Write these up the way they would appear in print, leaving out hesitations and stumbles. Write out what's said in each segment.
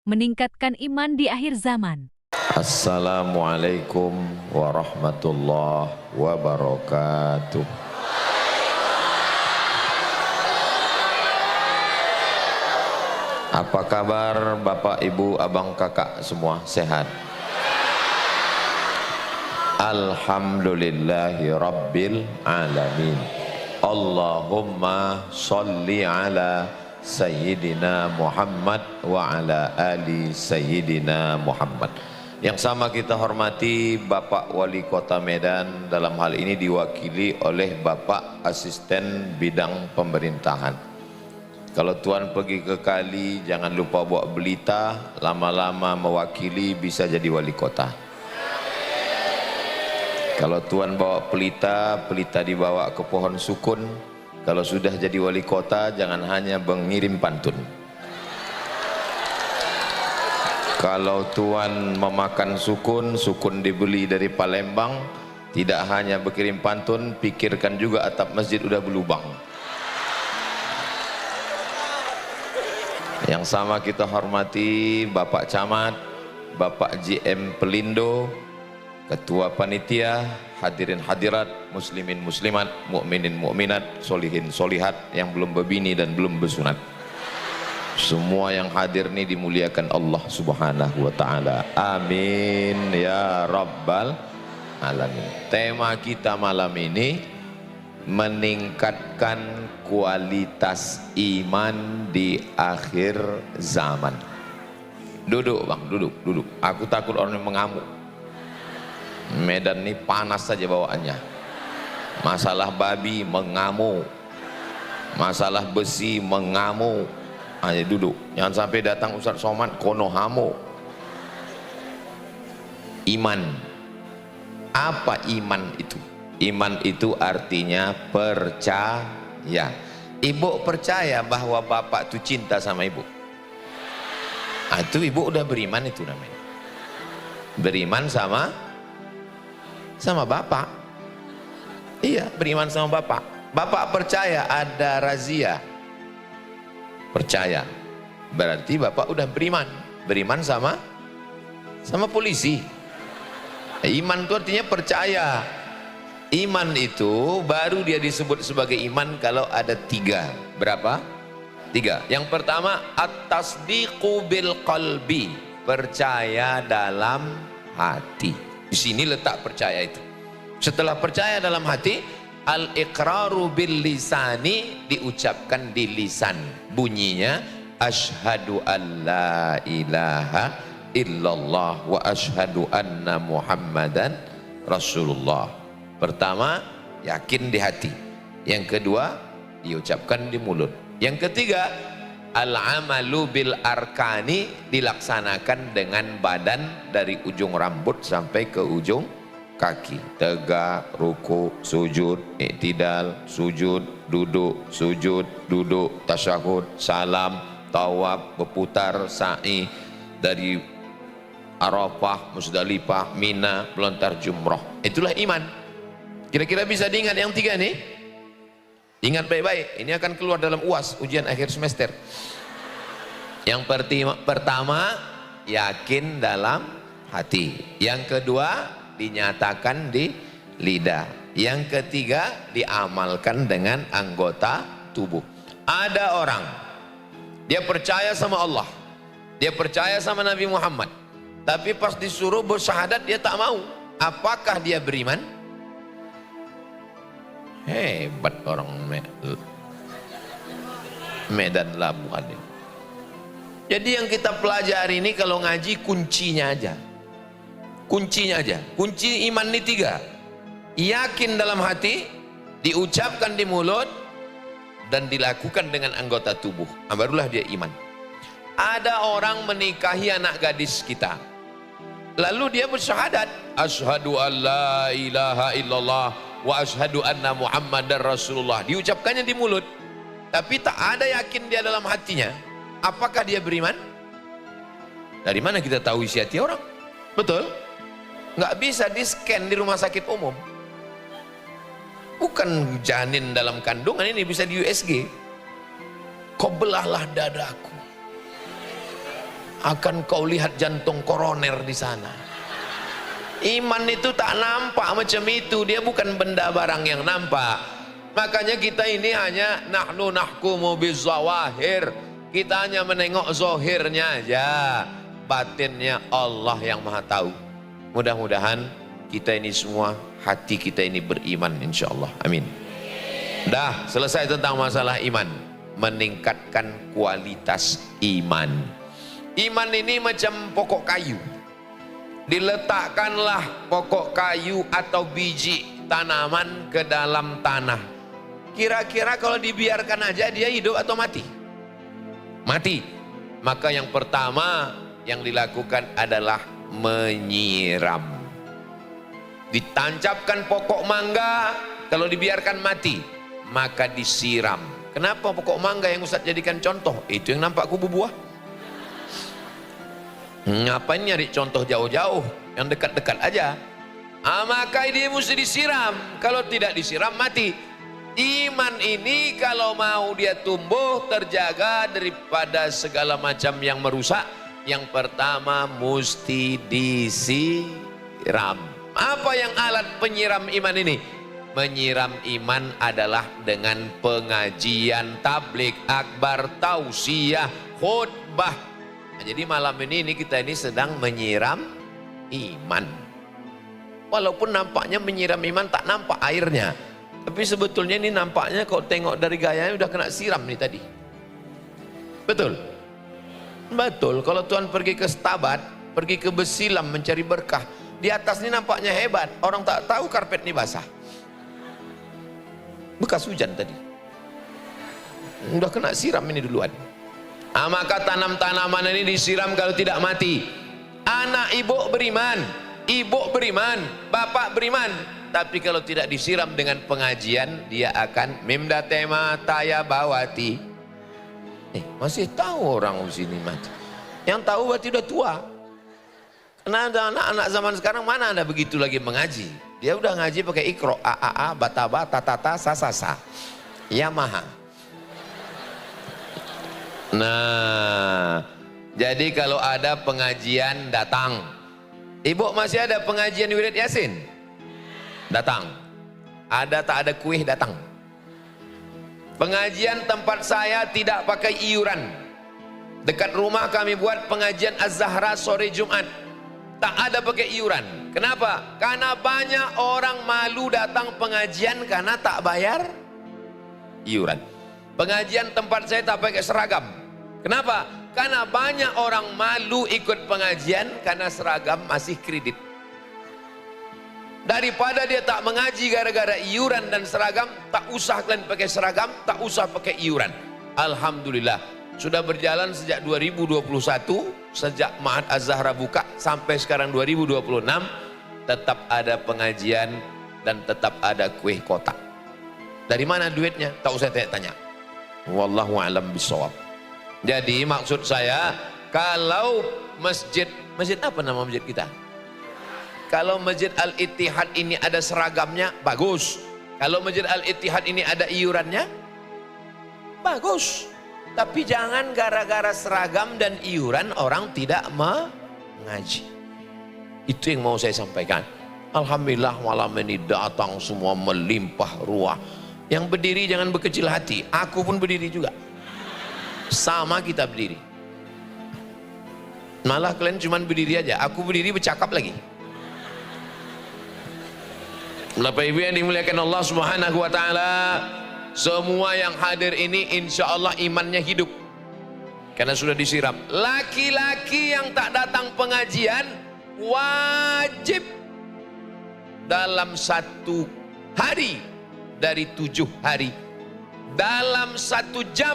meningkatkan iman di akhir zaman. Assalamualaikum warahmatullahi wabarakatuh. Apa kabar Bapak, Ibu, Abang, Kakak semua sehat? Alhamdulillahi Rabbil Alamin. Allahumma sholli ala Sayyidina Muhammad wa ala ali Sayyidina Muhammad. Yang sama kita hormati Bapak Wali Kota Medan, dalam hal ini diwakili oleh Bapak Asisten Bidang Pemerintahan. Kalau Tuan pergi ke kali, jangan lupa bawa belita, lama-lama mewakili bisa jadi wali kota. Kalau Tuan bawa pelita, pelita dibawa ke pohon sukun. Kalau sudah jadi wali kota, jangan hanya mengirim pantun. Kalau Tuan memakan sukun, sukun dibeli dari Palembang, tidak hanya berkirim pantun, pikirkan juga atap masjid udah berlubang. Yang sama kita hormati Bapak Camat, Bapak GM Pelindo, Ketua Panitia, hadirin hadirat, muslimin muslimat, mukminin mukminat, solihin solihat yang belum berbini dan belum bersunat. Semua yang hadir ini dimuliakan Allah Subhanahu wa taala. Amin ya rabbal alamin. Tema kita malam ini meningkatkan kualitas iman di akhir zaman. Duduk Bang, duduk. Aku takut orang yang mengamuk. Medan ini panas saja bawaannya. Masalah babi mengamuk, masalah besi mengamuk. Ayo duduk, jangan sampai datang Ustaz Somad konohamo. Iman, apa iman itu? Iman itu artinya percaya. Ibu percaya bahwa bapak itu cinta sama ibu. Itu ibu udah beriman, itu namanya beriman sama bapak. Iya, beriman sama bapak. Bapak percaya ada razia, percaya berarti bapak udah beriman sama polisi. Iman itu artinya percaya. Iman itu baru dia disebut sebagai iman kalau ada tiga. Berapa? Tiga. Yang pertama, at-tasdiqu bil qalbi, percaya dalam hati. Di sini letak percaya itu. Setelah percaya dalam hati, al-iqraru bil lisani, diucapkan di lisan. Bunyinya asyhadu an la ilaha illallah wa asyhadu anna muhammadan rasulullah. Pertama, yakin di hati. Yang kedua, diucapkan di mulut. Yang ketiga, al-amalu bil arkani, dilaksanakan dengan badan dari ujung rambut sampai ke ujung kaki. Tegak, ruku, sujud, iktidal, sujud, duduk, tasyahud, salam, tawaf, berputar, sa'i dari Arafah, Musdalifah, Mina, melontar jumrah. Itulah iman. Kira-kira bisa diingat yang tiga nih? Ingat baik-baik, ini akan keluar dalam UAS, ujian akhir semester. Yang pertama, yakin dalam hati. Yang kedua, dinyatakan di lidah. Yang ketiga, diamalkan dengan anggota tubuh. Ada orang, dia percaya sama Allah, dia percaya sama Nabi Muhammad, tapi pas disuruh bersyahadat dia tak mau. Apakah dia beriman? Hebat orang Medan Labuhan ini. Jadi yang kita pelajari ini kalau ngaji kuncinya aja. Kuncinya aja. Kunci iman ini tiga. Yakin dalam hati, diucapkan di mulut, dan dilakukan dengan anggota tubuh. Barulah dia iman. Ada orang menikahi anak gadis kita, lalu dia bersyahadat, asyhadu an la ilaha illallah wa asyhadu anna muhammadar rasulullah. Diucapkannya di mulut, tapi tak ada yakin dia dalam hatinya. Apakah dia beriman? Dari mana kita tahu isi hati orang? Betul? Nggak bisa di-scan di rumah sakit umum. Bukan janin dalam kandungan, ini bisa di USG. Kau belahlah dadaku. akan kau lihat jantung koroner di sana. Iman itu tak nampak macam itu, dia bukan benda barang yang nampak. Makanya kita ini hanya nahnu nahkumu bizawahir, kita hanya menengok zahirnya aja, batinnya Allah yang maha tahu. Mudah-mudahan kita ini semua, hati kita ini beriman insyaallah, amin. Dah selesai tentang masalah iman, meningkatkan kualitas iman. Iman ini macam pokok kayu, diletakkanlah pokok kayu atau biji tanaman ke dalam tanah. Kira-kira kalau dibiarkan aja dia hidup atau mati? Mati. Maka yang pertama yang dilakukan adalah menyiram. Ditancapkan pokok mangga, kalau dibiarkan mati, maka disiram. Kenapa pokok mangga yang Ustaz jadikan contoh? Itu yang nampak kubu buah. Ngapain nyari contoh jauh-jauh, yang dekat-dekat aja. Maka dia mesti disiram. Kalau tidak disiram mati. Iman ini kalau mau dia tumbuh, terjaga daripada segala macam yang merusak, yang pertama mesti disiram. Apa yang alat penyiram iman ini? Menyiram iman adalah dengan pengajian, tabligh akbar, tausiah, khutbah. Nah, jadi malam ini kita ini sedang menyiram iman. Walaupun nampaknya menyiram iman, tak nampak airnya. Tapi sebetulnya ini nampaknya kalau tengok dari gayanya udah kena siram nih tadi. Betul? Betul. Kalau Tuhan pergi ke Stabat, pergi ke Besilam mencari berkah, di atas ini nampaknya hebat. Orang tak tahu karpet ini basah. Bekas hujan tadi. Udah kena siram ini duluan. Maka tanam-tanaman ini disiram kalau tidak mati. Anak ibu beriman, bapak beriman. Tapi kalau tidak disiram dengan pengajian, dia akan mimda tema taya bawati. Masih tahu orang di sini mati. Yang tahu berarti udah tua. Karena ada anak-anak zaman sekarang mana ada begitu lagi mengaji. Dia udah ngaji pakai ikro, a, bataba, tatata, sasasa, Yamaha. Nah, jadi kalau ada pengajian datang. Ibu masih ada pengajian wirid Yasin? Datang. Ada tak ada kuih datang. Pengajian tempat saya tidak pakai iuran. Dekat rumah kami buat pengajian Az-Zahra sore Jumat. Tak ada pakai iuran. Kenapa? Karena banyak orang malu datang pengajian karena tak bayar iuran. Pengajian tempat saya tak pakai seragam. Kenapa? Karena banyak orang malu ikut pengajian karena seragam masih kredit. Daripada dia tak mengaji gara-gara iuran dan seragam, tak usah kalian pakai seragam, tak usah pakai iuran. Alhamdulillah, sudah berjalan sejak 2021, sejak Ma'had Az-Zahra buka sampai sekarang 2026, tetap ada pengajian dan tetap ada kuih kotak. Dari mana duitnya? Tak usah tanya. Wallahu a'lam bishawab. Jadi maksud saya, kalau masjid apa nama masjid kita? Kalau Masjid Al-Ittihad ini ada seragamnya, bagus. Kalau Masjid Al-Ittihad ini ada iurannya, bagus. Tapi jangan gara-gara seragam dan iuran orang tidak mengaji. Itu yang mau saya sampaikan. Alhamdulillah malam ini datang semua melimpah ruah. Yang berdiri jangan berkecil hati. Aku pun berdiri juga. Sama kita berdiri. Malah kalian cuma berdiri aja. Aku berdiri bercakap lagi. Bapak Ibu yang dimuliakan Allah Subhanahu wa taala, semua yang hadir ini insya Allah imannya hidup karena sudah disiram. Laki-laki yang tak datang pengajian wajib dalam 1 hari dari 7 hari, dalam 1 jam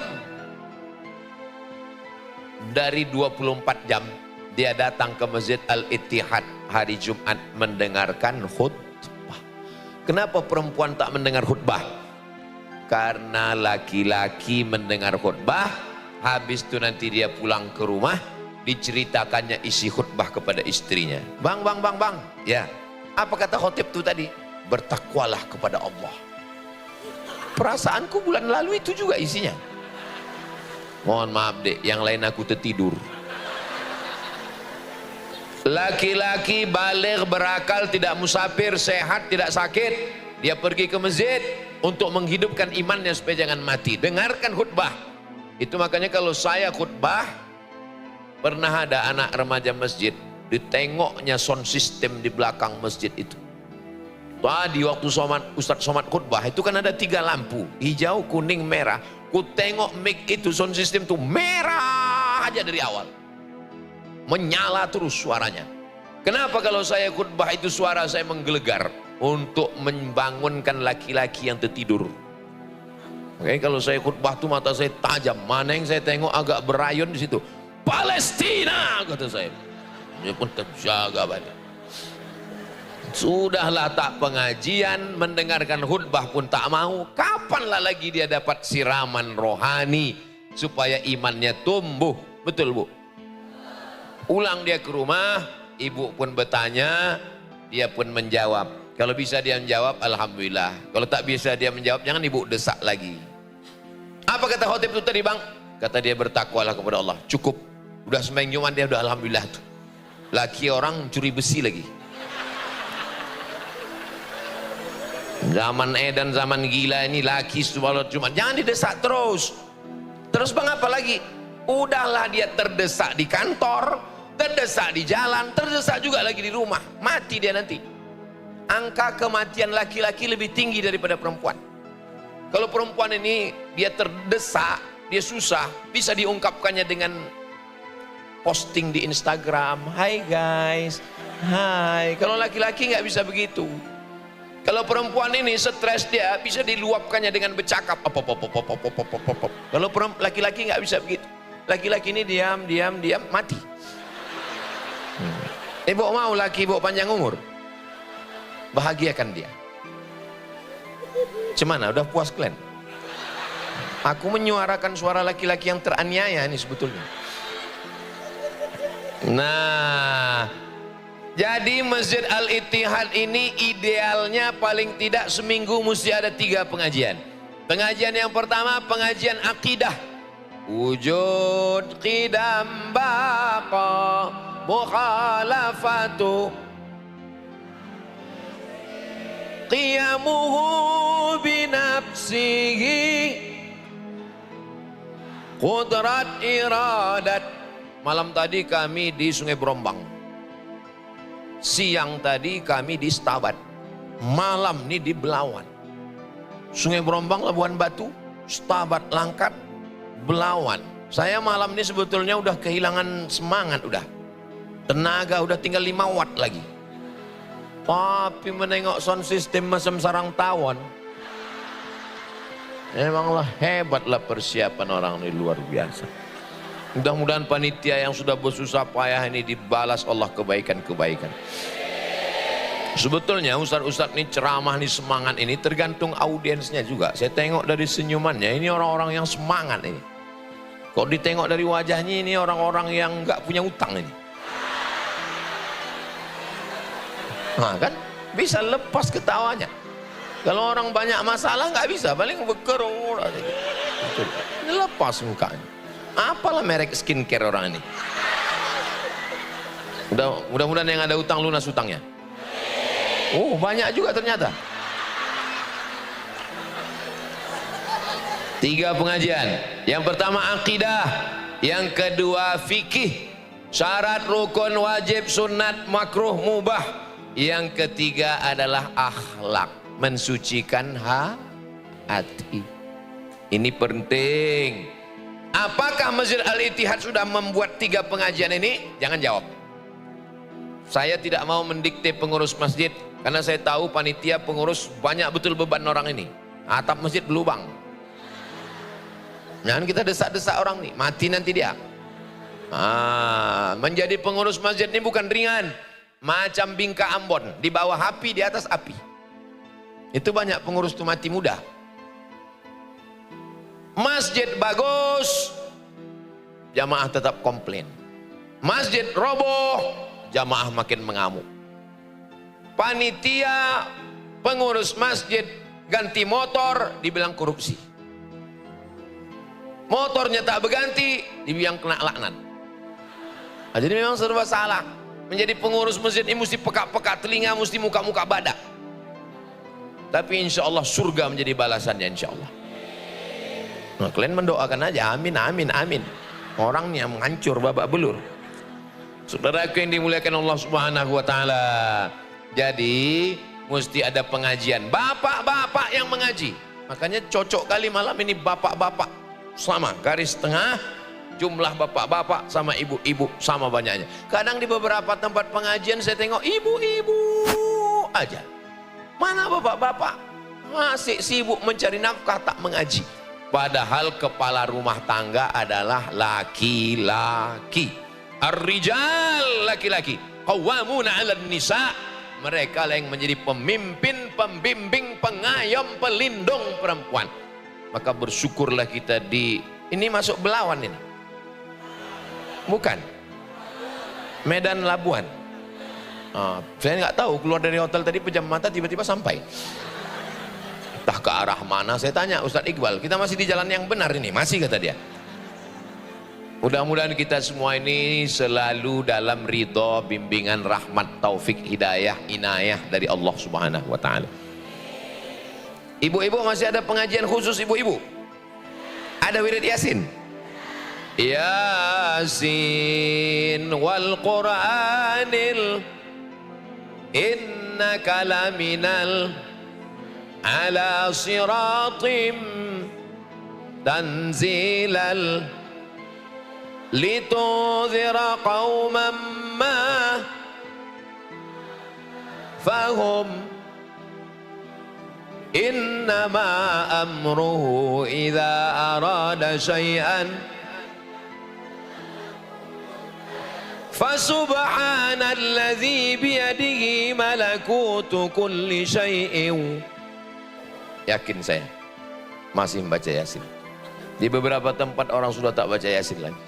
dari 24 jam dia datang ke Masjid Al-Ittihad hari Jumat mendengarkan khutbah. Kenapa perempuan tak mendengar khutbah? Karena laki-laki mendengar khutbah, habis itu nanti dia pulang ke rumah, diceritakannya isi khutbah kepada istrinya. Bang, ya, apa kata khotib itu tadi? Bertakwalah kepada Allah. Perasaanku bulan lalu itu juga isinya. Mohon maaf dek, yang lain aku tertidur. Laki-laki baligh berakal, tidak musafir, sehat, tidak sakit, dia pergi ke masjid untuk menghidupkan imannya supaya jangan mati. Dengarkan khutbah. Itu makanya kalau saya khutbah, pernah ada anak remaja masjid, ditengoknya sound system di belakang masjid itu. Tadi waktu Ustadz Somad khutbah itu kan ada 3 lampu, hijau, kuning, merah. Ku tengok mic itu, sound system itu merah aja dari awal, menyala terus suaranya. Kenapa kalau saya khutbah itu suara saya menggelegar? Untuk membangunkan laki-laki yang tertidur. Oke, kalau saya khutbah tuh mata saya tajam, mana yang saya tengok agak berayon di situ. Palestina, kata saya. Dia pun terjaga banget. Sudahlah tak pengajian, mendengarkan khutbah pun tak mau. Kapanlah lagi dia dapat siraman rohani supaya imannya tumbuh? Betul, Bu? Pulang dia ke rumah, ibu pun bertanya, dia pun menjawab. Kalau bisa dia menjawab, alhamdulillah. Kalau tak bisa dia menjawab, jangan ibu desak lagi. Apa kata khotib itu tadi, Bang? Kata dia, bertakwalah kepada Allah. Cukup. Udah sembahyang Jumat dia udah alhamdulillah tuh. Laki orang curi besi lagi. Zaman edan, zaman gila ini, laki sholat Jumat. Jangan didesak terus. Terus Bang apa lagi? Udahlah dia terdesak di kantor, terdesak di jalan, terdesak juga lagi di rumah. Mati dia nanti. Angka kematian laki-laki lebih tinggi daripada perempuan. Kalau perempuan ini dia terdesak, dia susah, bisa diungkapkannya dengan posting di Instagram, hai guys, hai. Kalau laki-laki nggak bisa begitu. Kalau perempuan ini stres, dia bisa diluapkannya dengan bercakap. Kalau laki-laki nggak bisa begitu. Laki-laki ini diam, mati. Ibu mau laki ibu panjang umur? Bahagiakan dia. Cemana, udah puas kalian? Aku menyuarakan suara laki-laki yang teraniaya ini sebetulnya. Nah, jadi Masjid Al-Ittihad ini idealnya paling tidak seminggu mesti ada 3 pengajian. Pengajian yang pertama, pengajian akidah. Wujud qidam baqa mukhalafatu qiyamuhu binafsihi qudrat iradat. Malam tadi kami di Sungai Berombang, siang tadi kami di Stabat, malam ini di Belawan. Sungai Berombang, Labuan Batu, Stabat, Langkat, Belawan. Saya malam ini sebetulnya udah kehilangan semangat, udah tenaga, udah tinggal 5 watt lagi. Tapi menengok sound system macam sarang tawon, memanglah hebatlah persiapan orang ini, luar biasa. Mudah-mudahan panitia yang sudah bersusah payah ini dibalas Allah kebaikan-kebaikan. Sebetulnya ustadz-ustadz ini ceramah ini, semangat ini tergantung audiensnya juga. Saya tengok dari senyumannya, ini orang-orang yang semangat ini. Kok ditengok dari wajahnya, ini orang-orang yang nggak punya utang ini. Nah kan bisa lepas ketawanya. Kalau orang banyak masalah nggak bisa, paling berkerut aja. Lepas mukanya. Apalah merek skincare orang ini. Mudah-mudahan yang ada utang lunas utangnya. Oh banyak juga ternyata. 3 pengajian. Yang pertama akidah, yang kedua fikih, syarat, rukun, wajib, sunat, makruh, mubah. Yang ketiga adalah akhlak, mensucikan hati. Ini penting. Apakah Masjid Al-Ittihad sudah membuat 3 pengajian ini? Jangan jawab. Saya tidak mau mendikte pengurus masjid, karena saya tahu panitia pengurus banyak betul beban orang ini. Atap masjid berlubang. Jangan kita desak-desak orang nih, mati nanti dia. Menjadi pengurus masjid ini bukan ringan. Macam bingka Ambon, di bawah api, di atas api. Itu banyak pengurus itu mati muda. Masjid bagus, jamaah tetap komplain. Masjid roboh, jamaah makin mengamuk. Panitia pengurus masjid ganti motor, dibilang korupsi. Motornya tak berganti, dibilang kena laknat. Jadi memang serba salah. Menjadi pengurus masjid ini mesti peka-peka telinga, mesti muka-muka badak. Tapi insya Allah surga menjadi balasannya insya Allah. Nah, kalian mendoakan aja, amin, amin, amin. Orangnya menghancur babak belur. Saudaraku yang dimuliakan Allah Subhanahu wa taala. Jadi mesti ada pengajian. Bapak-bapak yang mengaji. Makanya cocok kali malam ini bapak-bapak sama garis tengah, jumlah bapak-bapak sama ibu-ibu sama banyaknya. Kadang di beberapa tempat pengajian saya tengok ibu-ibu aja. Mana bapak-bapak? Masih sibuk mencari nafkah, tak mengaji. Padahal kepala rumah tangga adalah laki-laki. Ar-rijal, laki-laki. Qawwamuna 'alan nisa. Mereka lah yang menjadi pemimpin, pembimbing, pengayom, pelindung perempuan. Maka bersyukurlah kita ini masuk Belawan ini. Bukan. Medan Labuan. Saya nggak tahu, keluar dari hotel tadi pejam mata tiba-tiba sampai. Entah ke arah mana, saya tanya Ustadz Iqbal, kita masih di jalan yang benar ini? Masih, kata dia. Mudah-mudahan kita semua ini selalu dalam ridho, bimbingan, rahmat, taufik, hidayah, inayah dari Allah Subhanahu wa taala. Ibu-ibu masih ada pengajian khusus ibu-ibu? Ada wirid Yasin? Yasin wal Qur'anil innaka laminal ala siratim tanzilal litudhira qawman ma fahum innama amruhu idha arada syai'an fasubhanalladzi biyadihi malakutu kulli syai'in. Yakin saya masih membaca Yasin. Di beberapa tempat orang sudah tak baca Yasin lagi.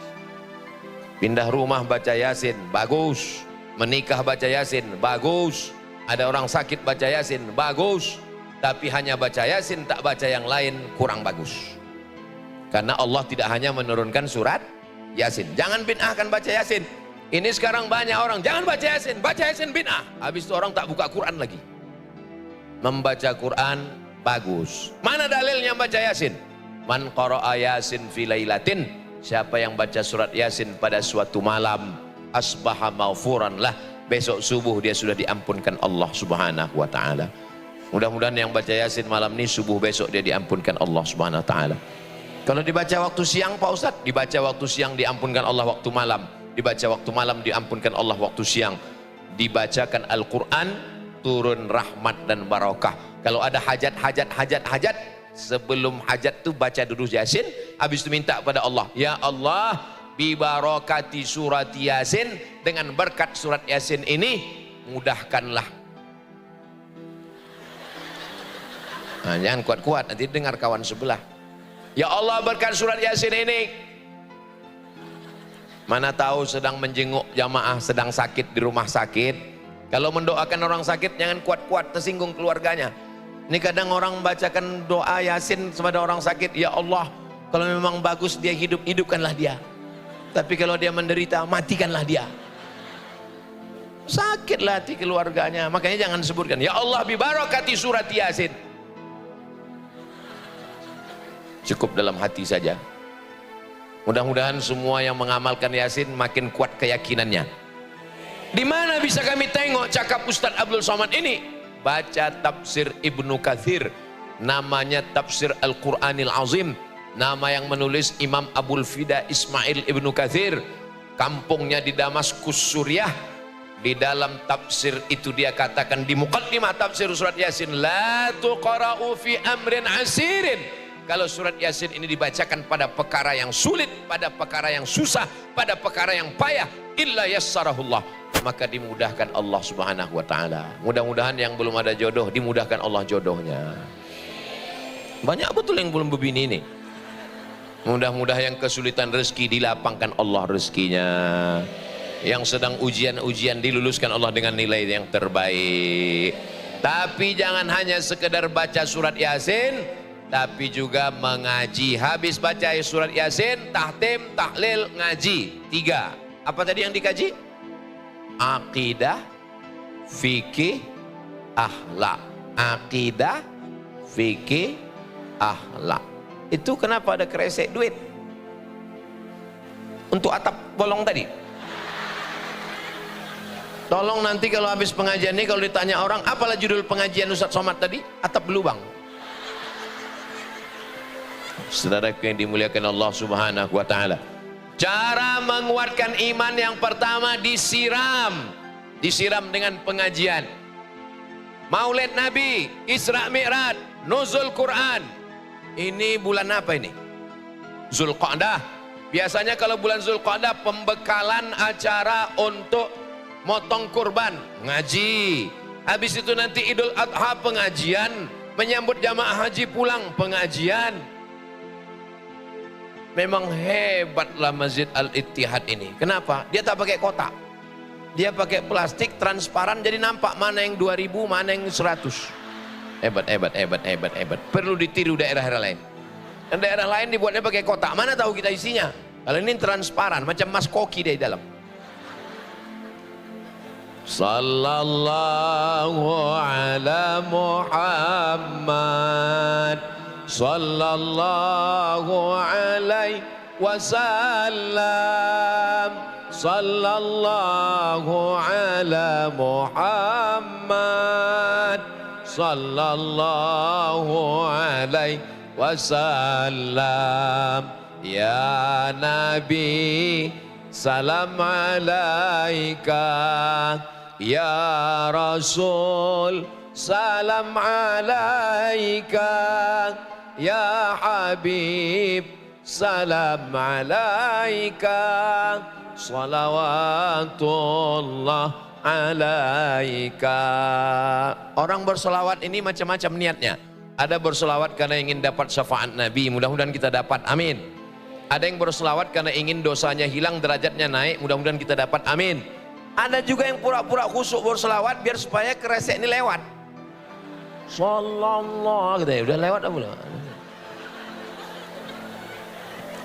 Pindah rumah baca Yasin, bagus. Menikah baca Yasin, bagus. Ada orang sakit baca Yasin, bagus. Tapi hanya baca Yasin, tak baca yang lain, kurang bagus. Karena Allah tidak hanya menurunkan surat Yasin. Jangan bid'ahkan baca Yasin. Ini sekarang banyak orang, jangan baca Yasin bid'ah. Habis itu orang tak buka Quran lagi. Membaca Quran bagus. Mana dalilnya baca Yasin? Man qara'a Yasin fi lailatin. Siapa yang baca surat Yasin pada suatu malam, asbaha maghfuran lah, besok subuh dia sudah diampunkan Allah Subhanahu wa taala. Mudah-mudahan yang baca Yasin malam ini subuh besok dia diampunkan Allah Subhanahu wa taala. Kalau dibaca waktu siang Pak Ustadz, dibaca waktu siang diampunkan Allah waktu malam, dibaca waktu malam diampunkan Allah waktu siang. Dibacakan Al-Qur'an, turun rahmat dan barakah. Kalau ada hajat, sebelum hajat tu baca dulu Yasin, habis itu minta pada Allah, ya Allah, bi barakati surat Yasin, dengan berkat surat Yasin ini mudahkanlah. Nah, jangan kuat-kuat, nanti dengar kawan sebelah. Ya Allah, berkat surat Yasin ini. Mana tahu sedang menjenguk jamaah sedang sakit di rumah sakit. Kalau mendoakan orang sakit jangan kuat-kuat, tersinggung keluarganya. Ini kadang orang membacakan doa Yasin kepada orang sakit, ya Allah, kalau memang bagus dia hidup, hidupkanlah dia. Tapi kalau dia menderita, matikanlah dia. Sakitlah hati keluarganya. Makanya jangan sebutkan, ya Allah bi barakati surat Yasin. Cukup dalam hati saja. Mudah-mudahan semua yang mengamalkan Yasin makin kuat keyakinannya. Di mana bisa kami tengok cakap Ustadz Abdul Somad ini? Baca tafsir Ibnu Katsir, namanya tafsir Al-Quranil Azim. Nama yang menulis Imam Abul Fida Ismail Ibnu Katsir. Kampungnya di Damaskus, Suriah. Di dalam tafsir itu dia katakan di muqaddimah tafsir surat Yasin, la tuqra'u fi amrin asirin. Kalau surat Yasin ini dibacakan pada perkara yang sulit, pada perkara yang susah, pada perkara yang payah, illa yassarahullah, maka dimudahkan Allah Subhanahu wa taala. Mudah-mudahan yang belum ada jodoh dimudahkan Allah jodohnya. Banyak betul yang belum berbini ini. Mudah-mudahan yang kesulitan rezeki dilapangkan Allah rezekinya. Yang sedang ujian-ujian diluluskan Allah dengan nilai yang terbaik. Tapi jangan hanya sekedar baca surat Yasin, tapi juga mengaji. Habis baca surat Yasin, tahtim, tahlil, ngaji. 3. Apa tadi yang dikaji? Akidah, fikih, akhlak. Akidah, fikih, akhlak. Itu kenapa ada kresek duit? Untuk atap bolong tadi. Tolong nanti kalau habis pengajian ini, kalau ditanya orang, apalah judul pengajian Ustaz Somad tadi? Atap berlubang. Saudara yang dimuliakan Allah Subhanahu wa taala. Cara menguatkan iman yang pertama disiram. Disiram dengan pengajian. Maulid Nabi, Isra Mi'raj, Nuzul Quran. Ini bulan apa ini? Zulqa'dah. Biasanya kalau bulan Zulqa'dah pembekalan acara untuk motong kurban, ngaji. Habis itu nanti Idul Adha pengajian, menyambut jamaah haji pulang pengajian. Memang hebatlah Masjid Al-Ittihad ini. Kenapa? Dia tak pakai kotak. Dia pakai plastik transparan, jadi nampak mana yang 2000, mana yang 100. Hebat. Perlu ditiru daerah-daerah lain. Dan daerah lain dibuatnya pakai kotak. Mana tahu kita isinya? Kalau ini transparan, macam mas koki di dalam. Sallallahu ala Muhammad, sallallahu alaihi wasallam, sallallahu ala Muhammad, sallallahu alaihi wasallam. Ya Nabi, salam alaika. Ya Rasul, salam alaika. Ya Habib, salam alaika. Salawatullah alaika. Orang bersolawat ini macam-macam niatnya. Ada bersolawat karena ingin dapat syafaat Nabi, mudah-mudahan kita dapat, amin. Ada yang bersolawat karena ingin dosanya hilang, derajatnya naik, mudah-mudahan kita dapat, amin. Ada juga yang pura-pura khusyuk bersolawat biar supaya kresek ini lewat. Sallallahu gitu ya, udah lewat apa belum?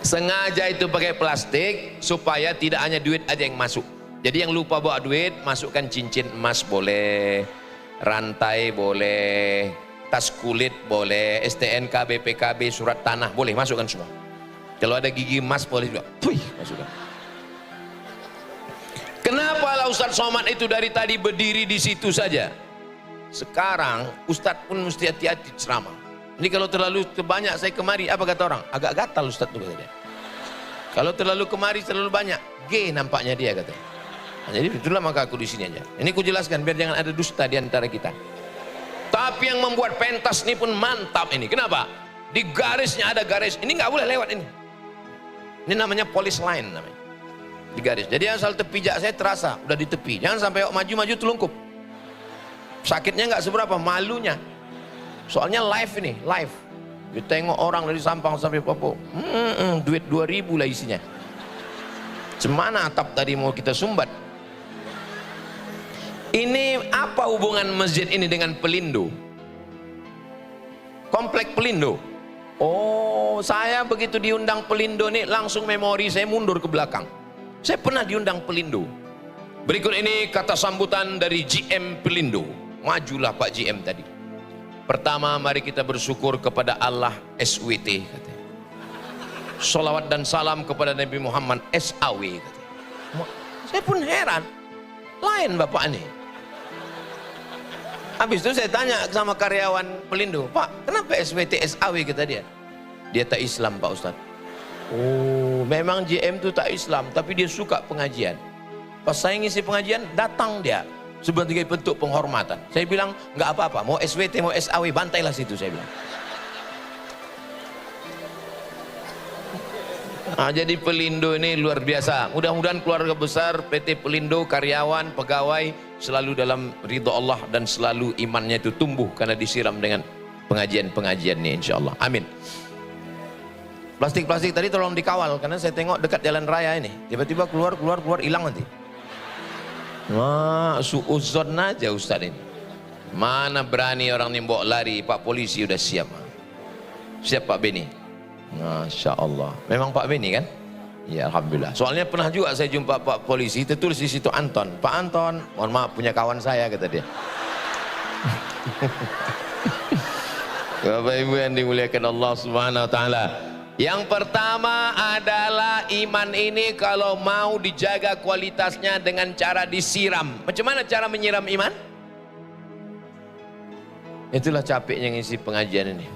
Sengaja itu pakai plastik supaya tidak hanya duit aja yang masuk. Jadi yang lupa bawa duit, masukkan cincin emas boleh, rantai boleh, tas kulit boleh, STNK, BPKB, surat tanah boleh, masukkan semua. Kalau ada gigi emas boleh juga, masukkan. Kenapa lah Ustadz Somad itu dari tadi berdiri di situ saja? Sekarang Ustadz pun mesti hati-hati ceramah. Ini kalau terlalu banyak saya kemari, apa kata orang? Agak gatal Ustadz tuh katanya. Kalau terlalu kemari terlalu banyak, G nampaknya dia katanya. Nah, jadi itulah maka aku di sini aja. Ini aku jelaskan biar jangan ada dusta di antara kita. Tapi yang membuat pentas ini pun mantap ini. Kenapa? Di garisnya ada garis. Ini nggak boleh lewat ini. Ini namanya police line namanya. Di garis. Jadi asal tepi jak saya terasa udah di tepi. Jangan sampai maju-maju telungkup. Sakitnya nggak seberapa, malunya. Soalnya live ini, live. Ditengok orang dari Sampang sampai Papua. Duit 2000 lah isinya. Cemana atap tadi mau kita sumbat? Ini apa hubungan masjid ini dengan Pelindo? Komplek Pelindo. Oh, saya begitu diundang Pelindo nih langsung memori saya mundur ke belakang. Saya pernah diundang Pelindo. Berikut ini kata sambutan dari GM Pelindo. Majulah Pak GM tadi. Pertama, mari kita bersyukur kepada Allah SWT katanya. Salawat dan salam kepada Nabi Muhammad SAW katanya. Saya pun heran. Lain Bapak ini. Habis itu saya tanya sama karyawan Pelindo, Pak, kenapa SWT SAW kata dia? Dia tak Islam Pak Ustadz. Oh, memang GM itu tak Islam, tapi dia suka pengajian. Pas saya ngisi pengajian, datang dia sebagai bentuk penghormatan. Saya bilang, nggak apa-apa, mau SWT, mau SAW, bantailah situ, saya bilang. Nah, jadi Pelindo ini luar biasa. Mudah-mudahan keluarga besar PT Pelindo, karyawan, pegawai selalu dalam ridho Allah dan selalu imannya itu tumbuh karena disiram dengan pengajian-pengajian ini, insya Allah. Amin. Plastik-plastik tadi tolong dikawal karena saya tengok dekat jalan raya ini. Tiba-tiba keluar, hilang nanti. Wah, suuzon aja Ustaz ini. Mana berani orang ini bawa lari, Pak Polisi udah siap. Siap Pak Beni. Masya Allah. Memang Pak Beni kan? Ya alhamdulillah. Soalnya pernah juga saya jumpa Pak polisi, tertulis di situ Anton. Pak Anton, mohon maaf punya kawan saya, kata dia. Bapak Ibu yang dimuliakan Allah Subhanahu wa taala. Yang pertama adalah iman ini kalau mau dijaga kualitasnya dengan cara disiram. Macam mana cara menyiram iman? Itulah capeknya ngisi pengajian ini.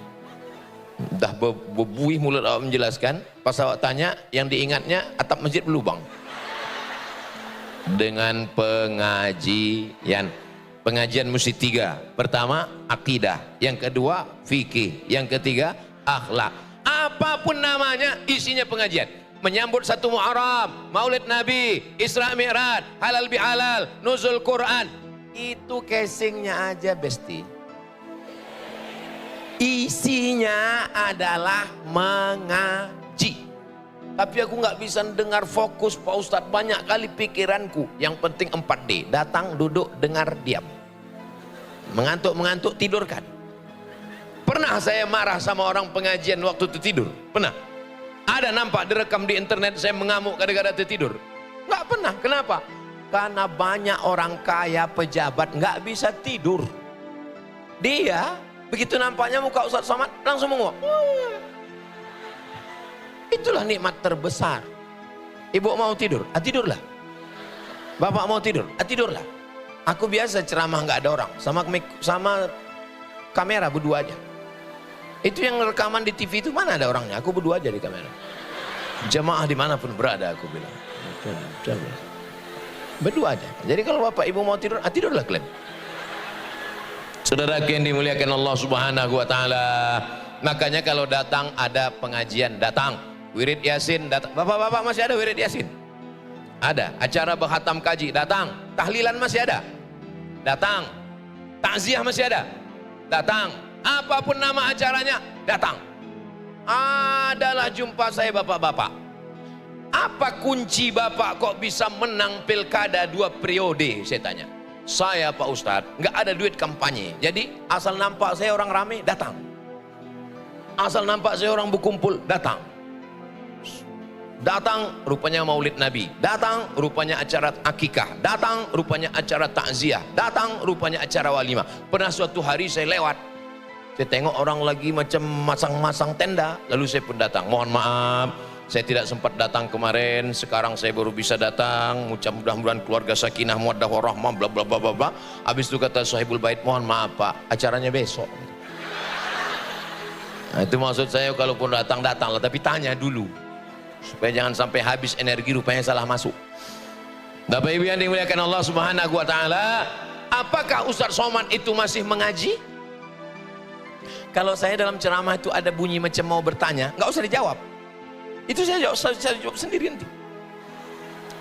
Dah berbuih mulut awak menjelaskan, pas awak tanya yang diingatnya atap masjid berlubang. Dengan pengajian. Pengajian mesti 3. Pertama akidah, yang kedua fikih, yang ketiga akhlak. Apapun namanya isinya pengajian. Menyambut 1 Muharram, Maulid Nabi, Isra Mi'raj, halal bihalal, nuzul Quran. Itu casingnya aja besti. Isinya adalah mengaji. Tapi aku nggak bisa dengar fokus Pak Ustadz, banyak kali pikiranku. Yang penting 4D, datang, duduk, dengar, diam. Mengantuk-mengantuk, tidurkan. Pernah saya marah sama orang pengajian waktu tertidur? Pernah? Ada nampak direkam di internet saya mengamuk gara-gara tertidur? Nggak pernah. Kenapa? Karena banyak orang kaya, pejabat nggak bisa tidur. Dia begitu nampaknya muka Ustadz Somad langsung menguap. Itulah nikmat terbesar. Ibu mau tidur? Tidurlah. Bapak mau tidur? Tidurlah. Aku biasa ceramah nggak ada orang, sama kamera berdua aja. Itu yang rekaman di TV itu mana ada orangnya? Aku berdua aja di kamera. Jemaah dimanapun berada aku bilang. Berdua aja. Jadi kalau bapak ibu mau tidur, tidurlah kalian. Saudara yang dimuliakan Allah Subhanahu wa taala. Makanya kalau datang ada pengajian, datang. Wirid Yasin datang. Bapak-bapak masih ada wirid Yasin? Ada. Acara berkhatam kaji, datang. Tahlilan masih ada? Datang. Takziah masih ada? Datang. Apapun nama acaranya, datang. Adalah jumpa saya bapak-bapak. Apa kunci bapak kok bisa menang pilkada 2 periode? Saya tanya. Saya Pak Ustadz, nggak ada duit kampanye. Jadi asal nampak saya orang rame, datang. Asal nampak saya orang berkumpul, datang. Datang rupanya Maulid Nabi, datang rupanya acara akikah, datang rupanya acara takziah, datang rupanya acara walimah. Pernah suatu hari saya lewat, saya tengok orang lagi macam masang-masang tenda, lalu saya pun datang. Mohon maaf, saya tidak sempat datang kemarin, sekarang saya baru bisa datang. Mudah-mudahan keluarga sakinah mawaddah warahmah bla bla bla bla. Habis itu kata sahibul bait, mohon maaf Pak, acaranya besok. Nah, itu maksud saya, kalaupun datang-datanglah, tapi tanya dulu supaya jangan sampai habis energi, rupanya salah masuk. Bapak Ibu yang dimuliakan Allah Subhanahu wa taala, apakah Ustadz Somad itu masih mengaji? Kalau saya dalam ceramah itu ada bunyi macam mau bertanya, nggak usah dijawab. Itu saya jawab sendiri nanti.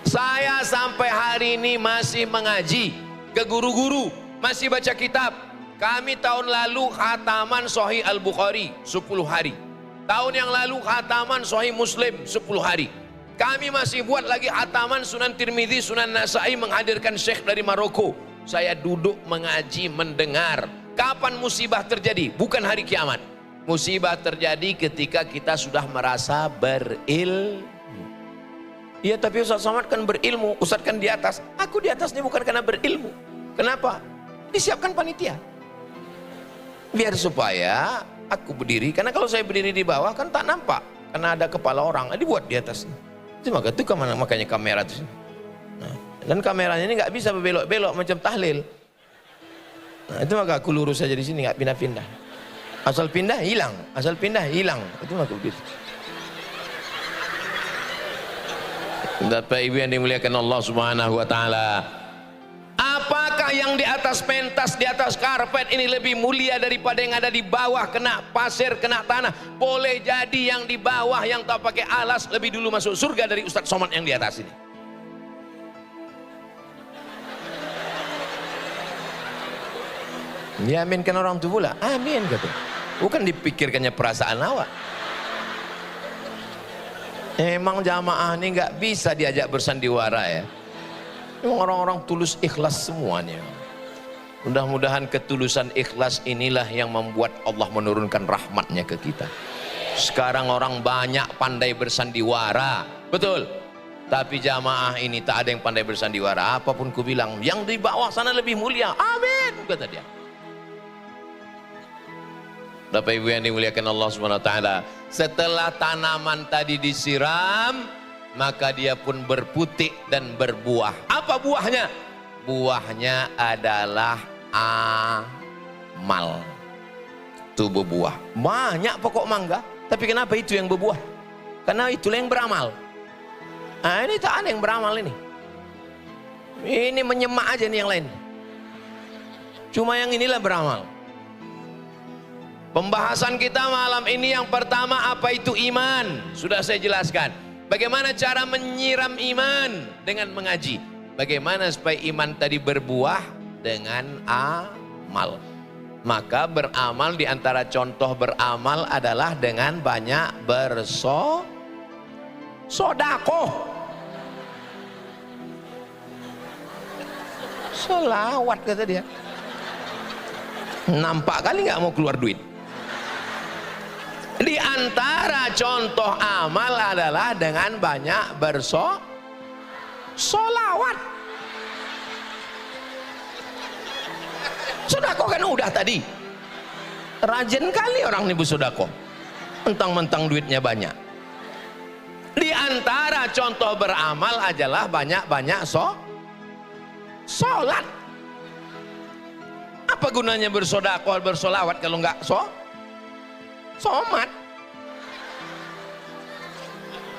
Saya sampai hari ini masih mengaji ke guru-guru, masih baca kitab. Kami tahun lalu khataman Sahih Al-Bukhari 10 hari. Tahun yang lalu khataman Sahih Muslim 10 hari. Kami masih buat lagi khataman Sunan Tirmidzi, Sunan Nasai, menghadirkan syekh dari Maroko. Saya duduk mengaji, mendengar. Kapan musibah terjadi? Bukan hari kiamat. Musibah terjadi ketika kita sudah merasa berilmu. Iya, tapi Ustaz Somad kan berilmu, Ustaz kan di atas. Aku di atas ini bukan karena berilmu. Kenapa? Disiapkan panitia. Biar supaya aku berdiri, karena kalau saya berdiri di bawah kan tak nampak, karena ada kepala orang, dibuat di atas. Itu makanya kamera itu. Nah, dan kameranya ini nggak bisa berbelok-belok macam tahlil. Nah, itu maka aku lurus saja di sini, nggak pindah-pindah. Asal pindah hilang, asal pindah hilang. Itu maka berdiri. Bapak Ibu yang dimuliakan Allah Subhanahu wa taala. Apakah yang di atas pentas, di atas karpet ini lebih mulia daripada yang ada di bawah, kena pasir, kena tanah? Boleh jadi yang di bawah yang tak pakai alas lebih dulu masuk surga dari Ustadz Somad yang di atas ini. Diaminkan orang itu pula, amin kata. Bukan dipikirkannya perasaan awak. Emang jamaah ini nggak bisa diajak bersandiwara ya. Orang-orang tulus ikhlas semuanya. Mudah-mudahan ketulusan ikhlas inilah yang membuat Allah menurunkan rahmatnya ke kita. Sekarang orang banyak pandai bersandiwara, Betul. Tapi jamaah ini tak ada yang pandai bersandiwara. Apapun ku bilang, yang di bawah sana lebih mulia. Amin, kata dia. Bapak Ibu yang dimuliakan Allah Subhanahu wa taala, setelah tanaman tadi disiram, maka dia pun berputik dan berbuah. Apa buahnya? Buahnya adalah amal. Itu berbuah. Banyak pokok mangga, tapi kenapa itu yang berbuah? Karena itulah yang beramal. Nah, ini tak ada yang beramal ini. Ini menyemak aja nih yang lain. Cuma yang inilah beramal. Pembahasan kita malam ini yang pertama, apa itu iman? Sudah saya jelaskan. Bagaimana cara menyiram iman? Dengan mengaji. Bagaimana supaya iman tadi berbuah? Dengan amal. Maka beramal, di antara contoh beramal adalah dengan banyak bersodakoh. Selawat kata dia. Nampak kali nggak mau keluar duit. Di antara contoh amal adalah dengan banyak bersolawat. Sodako kan udah tadi. Rajin kali orang ini bersodako. Mentang-mentang duitnya banyak. Di antara contoh beramal adalah banyak-banyak sholat. Apa gunanya bersodako, bersolawat kalau nggak somat?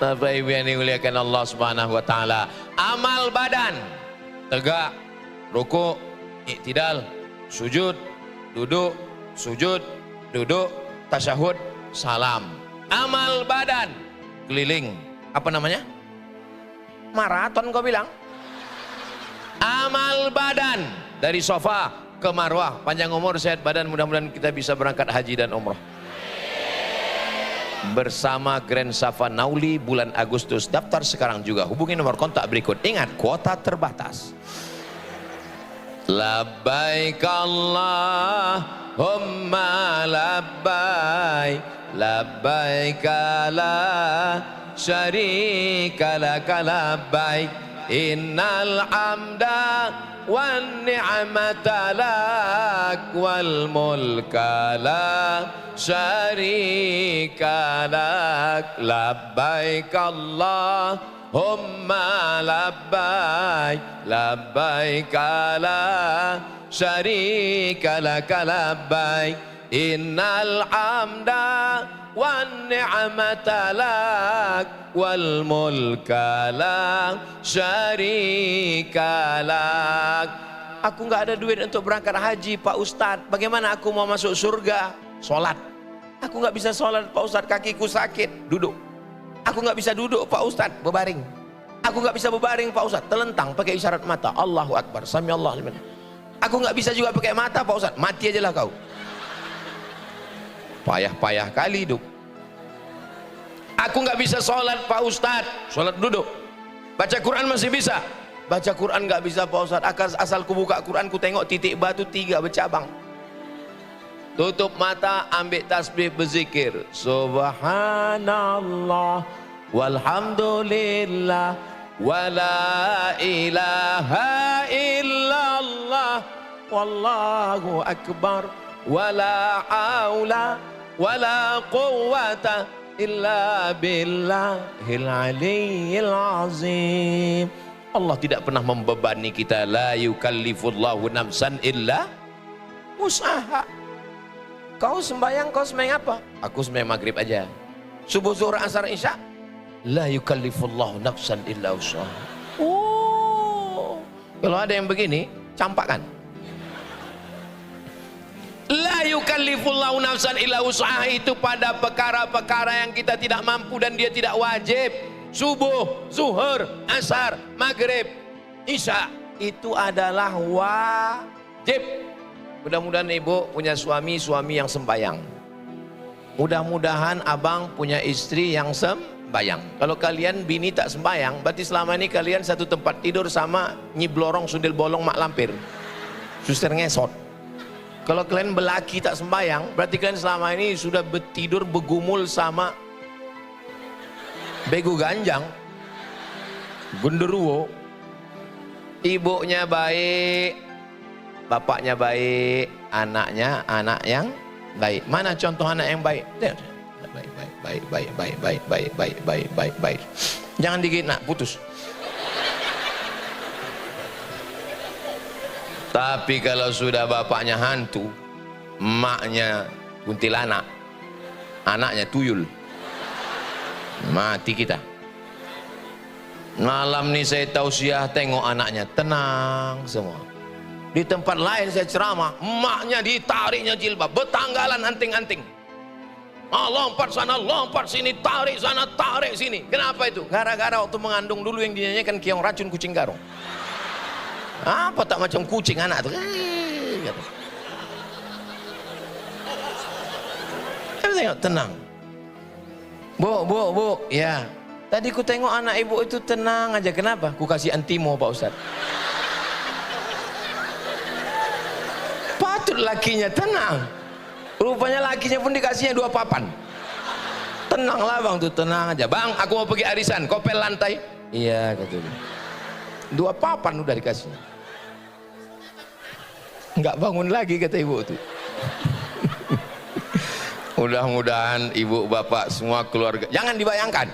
Bapak Ibu yang dimuliakan Allah Subhanahu wa taala, amal badan, tegak, rukuk, iktidal, sujud, duduk, tasyahud, salam. Amal badan, keliling, apa namanya? Maraton kau bilang. Amal badan, dari sofa ke marwah, panjang umur, sehat badan, mudah-mudahan kita bisa berangkat haji dan umrah bersama Grand Safa Nauli bulan Agustus. Daftar sekarang juga, hubungi nomor kontak berikut. Ingat, kuota terbatas. Labbaik Allahumma labbaik, labbaik la syarika laka labbaik, innal hamda wan ni'mata lak wal mulka la syarika lak. Labbaik Allahumma labbaik, labbaik la syarika laka labbaik, innal hamda wan ni'mata lak wal mulka la syarika lak. Aku nggak ada duit untuk berangkat haji Pak Ustadz. Bagaimana aku mau masuk surga? Sholat. Aku nggak bisa sholat Pak Ustadz, kakiku sakit. Duduk. Aku nggak bisa duduk Pak Ustadz, berbaring. Aku nggak bisa berbaring Pak Ustadz, telentang pakai isyarat mata. Allahu Akbar, Sami Allah liman. Aku nggak bisa juga pakai mata Pak Ustadz, mati aja lah kau. Payah-payah kali hidup. Aku nggak bisa sholat Pak Ustadz, sholat duduk. Baca Quran masih bisa, baca Quran nggak bisa Pak Ustadz. Asal ku buka Quran, ku tengok titik batu 3 bercabang. Tutup mata, ambil tasbih, berzikir. Subhanallah walhamdulillah wala ilaha illallah wallahu akbar wala haula wala quwwata illa billahil aliyyil azim. Allah tidak pernah membebani kita. La yukallifullahu nafsan illa wus'aha. Kau sembahyang apa? Aku sembahyang maghrib aja. Subuh, zuhur, asar, isya. La yukallifullahu nafsan illa wus'aha. Oh, kalau ada yang begini, campakkan. La yukallifullahu nafsan illa wus'aha itu pada perkara-perkara yang kita tidak mampu dan dia tidak wajib. Subuh, zuhur, asar, maghrib, isya itu adalah wajib. Mudah-mudahan ibu punya suami yang sembayang. Mudah-mudahan abang punya istri yang sembayang. Kalau kalian bini tak sembayang, berarti selama ini kalian satu tempat tidur sama Nyi Blorong, Sundel Bolong, Mak Lampir, Suster Ngesot. Kalau kalian belaki tak sembayang, berarti kalian selama ini sudah tidur bergumul sama Begu Ganjang. Genderuwo. Ibunya baik, bapaknya baik, anaknya anak yang baik. Mana contoh anak yang baik? Baik. Jangan digigit nak, putus. Tapi kalau sudah bapaknya hantu, emaknya kuntilanak, anaknya tuyul, mati kita. Malam ni saya tausiah, tengok anaknya tenang semua. Di tempat lain saya ceramah, emaknya ditariknya jilbab, bertanggalan anting-anting. Lompat sana, lompat sini, tarik sana, tarik sini. Kenapa itu? Gara-gara waktu mengandung dulu yang dinyanyikan Keong Racun Kucing Garong. Apa tak macam kucing anak tuh? Tengok tenang. Bu, ya. Tadi ku tengok anak ibu itu tenang aja. Kenapa? Ku kasih antimo Pak Ustaz. Patut lakinya tenang. Rupanya lakinya pun dikasihnya 2 papan. Tenanglah bang tuh, tenang aja. Bang, aku mau pergi arisan, kopel lantai. Iya kata dia. 2 papan udah dikasihnya. Nggak bangun lagi kata ibu tuh. Mudah-mudahan ibu bapak semua keluarga, jangan dibayangkan.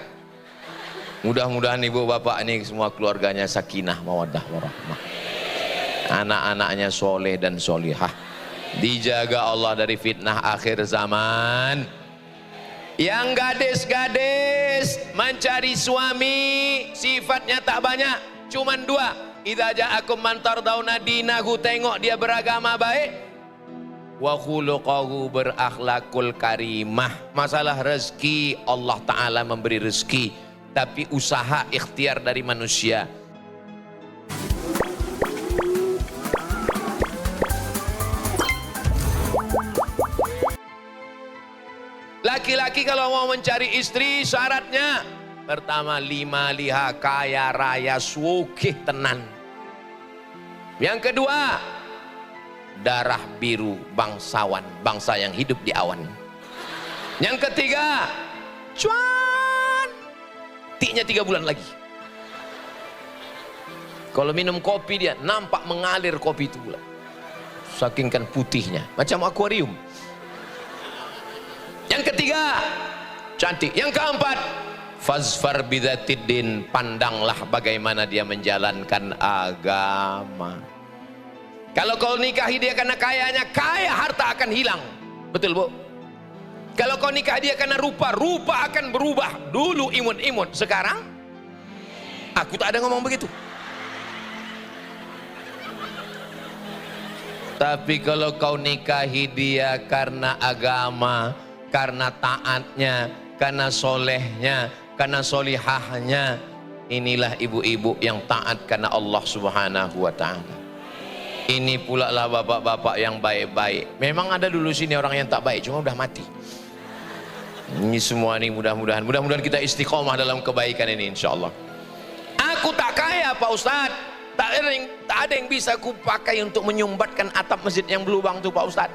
Mudah-mudahan ibu bapak ini semua keluarganya sakinah, mawaddah, warahmah. Anak-anaknya soleh dan solihah. Dijaga Allah dari fitnah akhir zaman. Yang gadis-gadis mencari suami sifatnya tak banyak, cuman 2. Idza ja'akum man tardawna dinahu, tengok dia beragama baik, wa khuluquhu, berakhlakul karimah. Masalah rezeki, Allah Ta'ala memberi rezeki, tapi usaha ikhtiar dari manusia. Laki-laki kalau mau mencari istri syaratnya pertama 5 liha, kaya raya sugih tenan. Yang kedua, darah biru, bangsawan, bangsa yang hidup di awan. Yang ketiga, cuan, tiknya 3 bulan lagi. Kalau minum kopi dia nampak mengalir kopi itu pula, saking kan putihnya, macam akuarium. Yang ketiga, cantik. Yang keempat, fazfar bidzatiddin, pandanglah bagaimana dia menjalankan agama. Kalau kau nikahi dia karena kayanya, kaya harta akan hilang. Betul bu? Kalau kau nikahi dia karena rupa, rupa akan berubah. Dulu imut-imut, sekarang aku tak ada ngomong begitu. Tapi kalau kau nikahi dia karena agama, karena taatnya, karena solehnya, karena solihahnya, inilah ibu-ibu yang taat karena Allah Subhanahu wa Ta'ala. Ini pula lah bapak-bapak yang baik-baik. Memang ada dulu sini orang yang tak baik, cuma udah mati. Ini semua nih mudah-mudahan kita istiqomah dalam kebaikan ini insyaallah. Aku tak kaya Pak Ustaz, tak ada yang bisa ku pakai untuk menyumbatkan atap masjid yang berlubang tuh Pak Ustaz.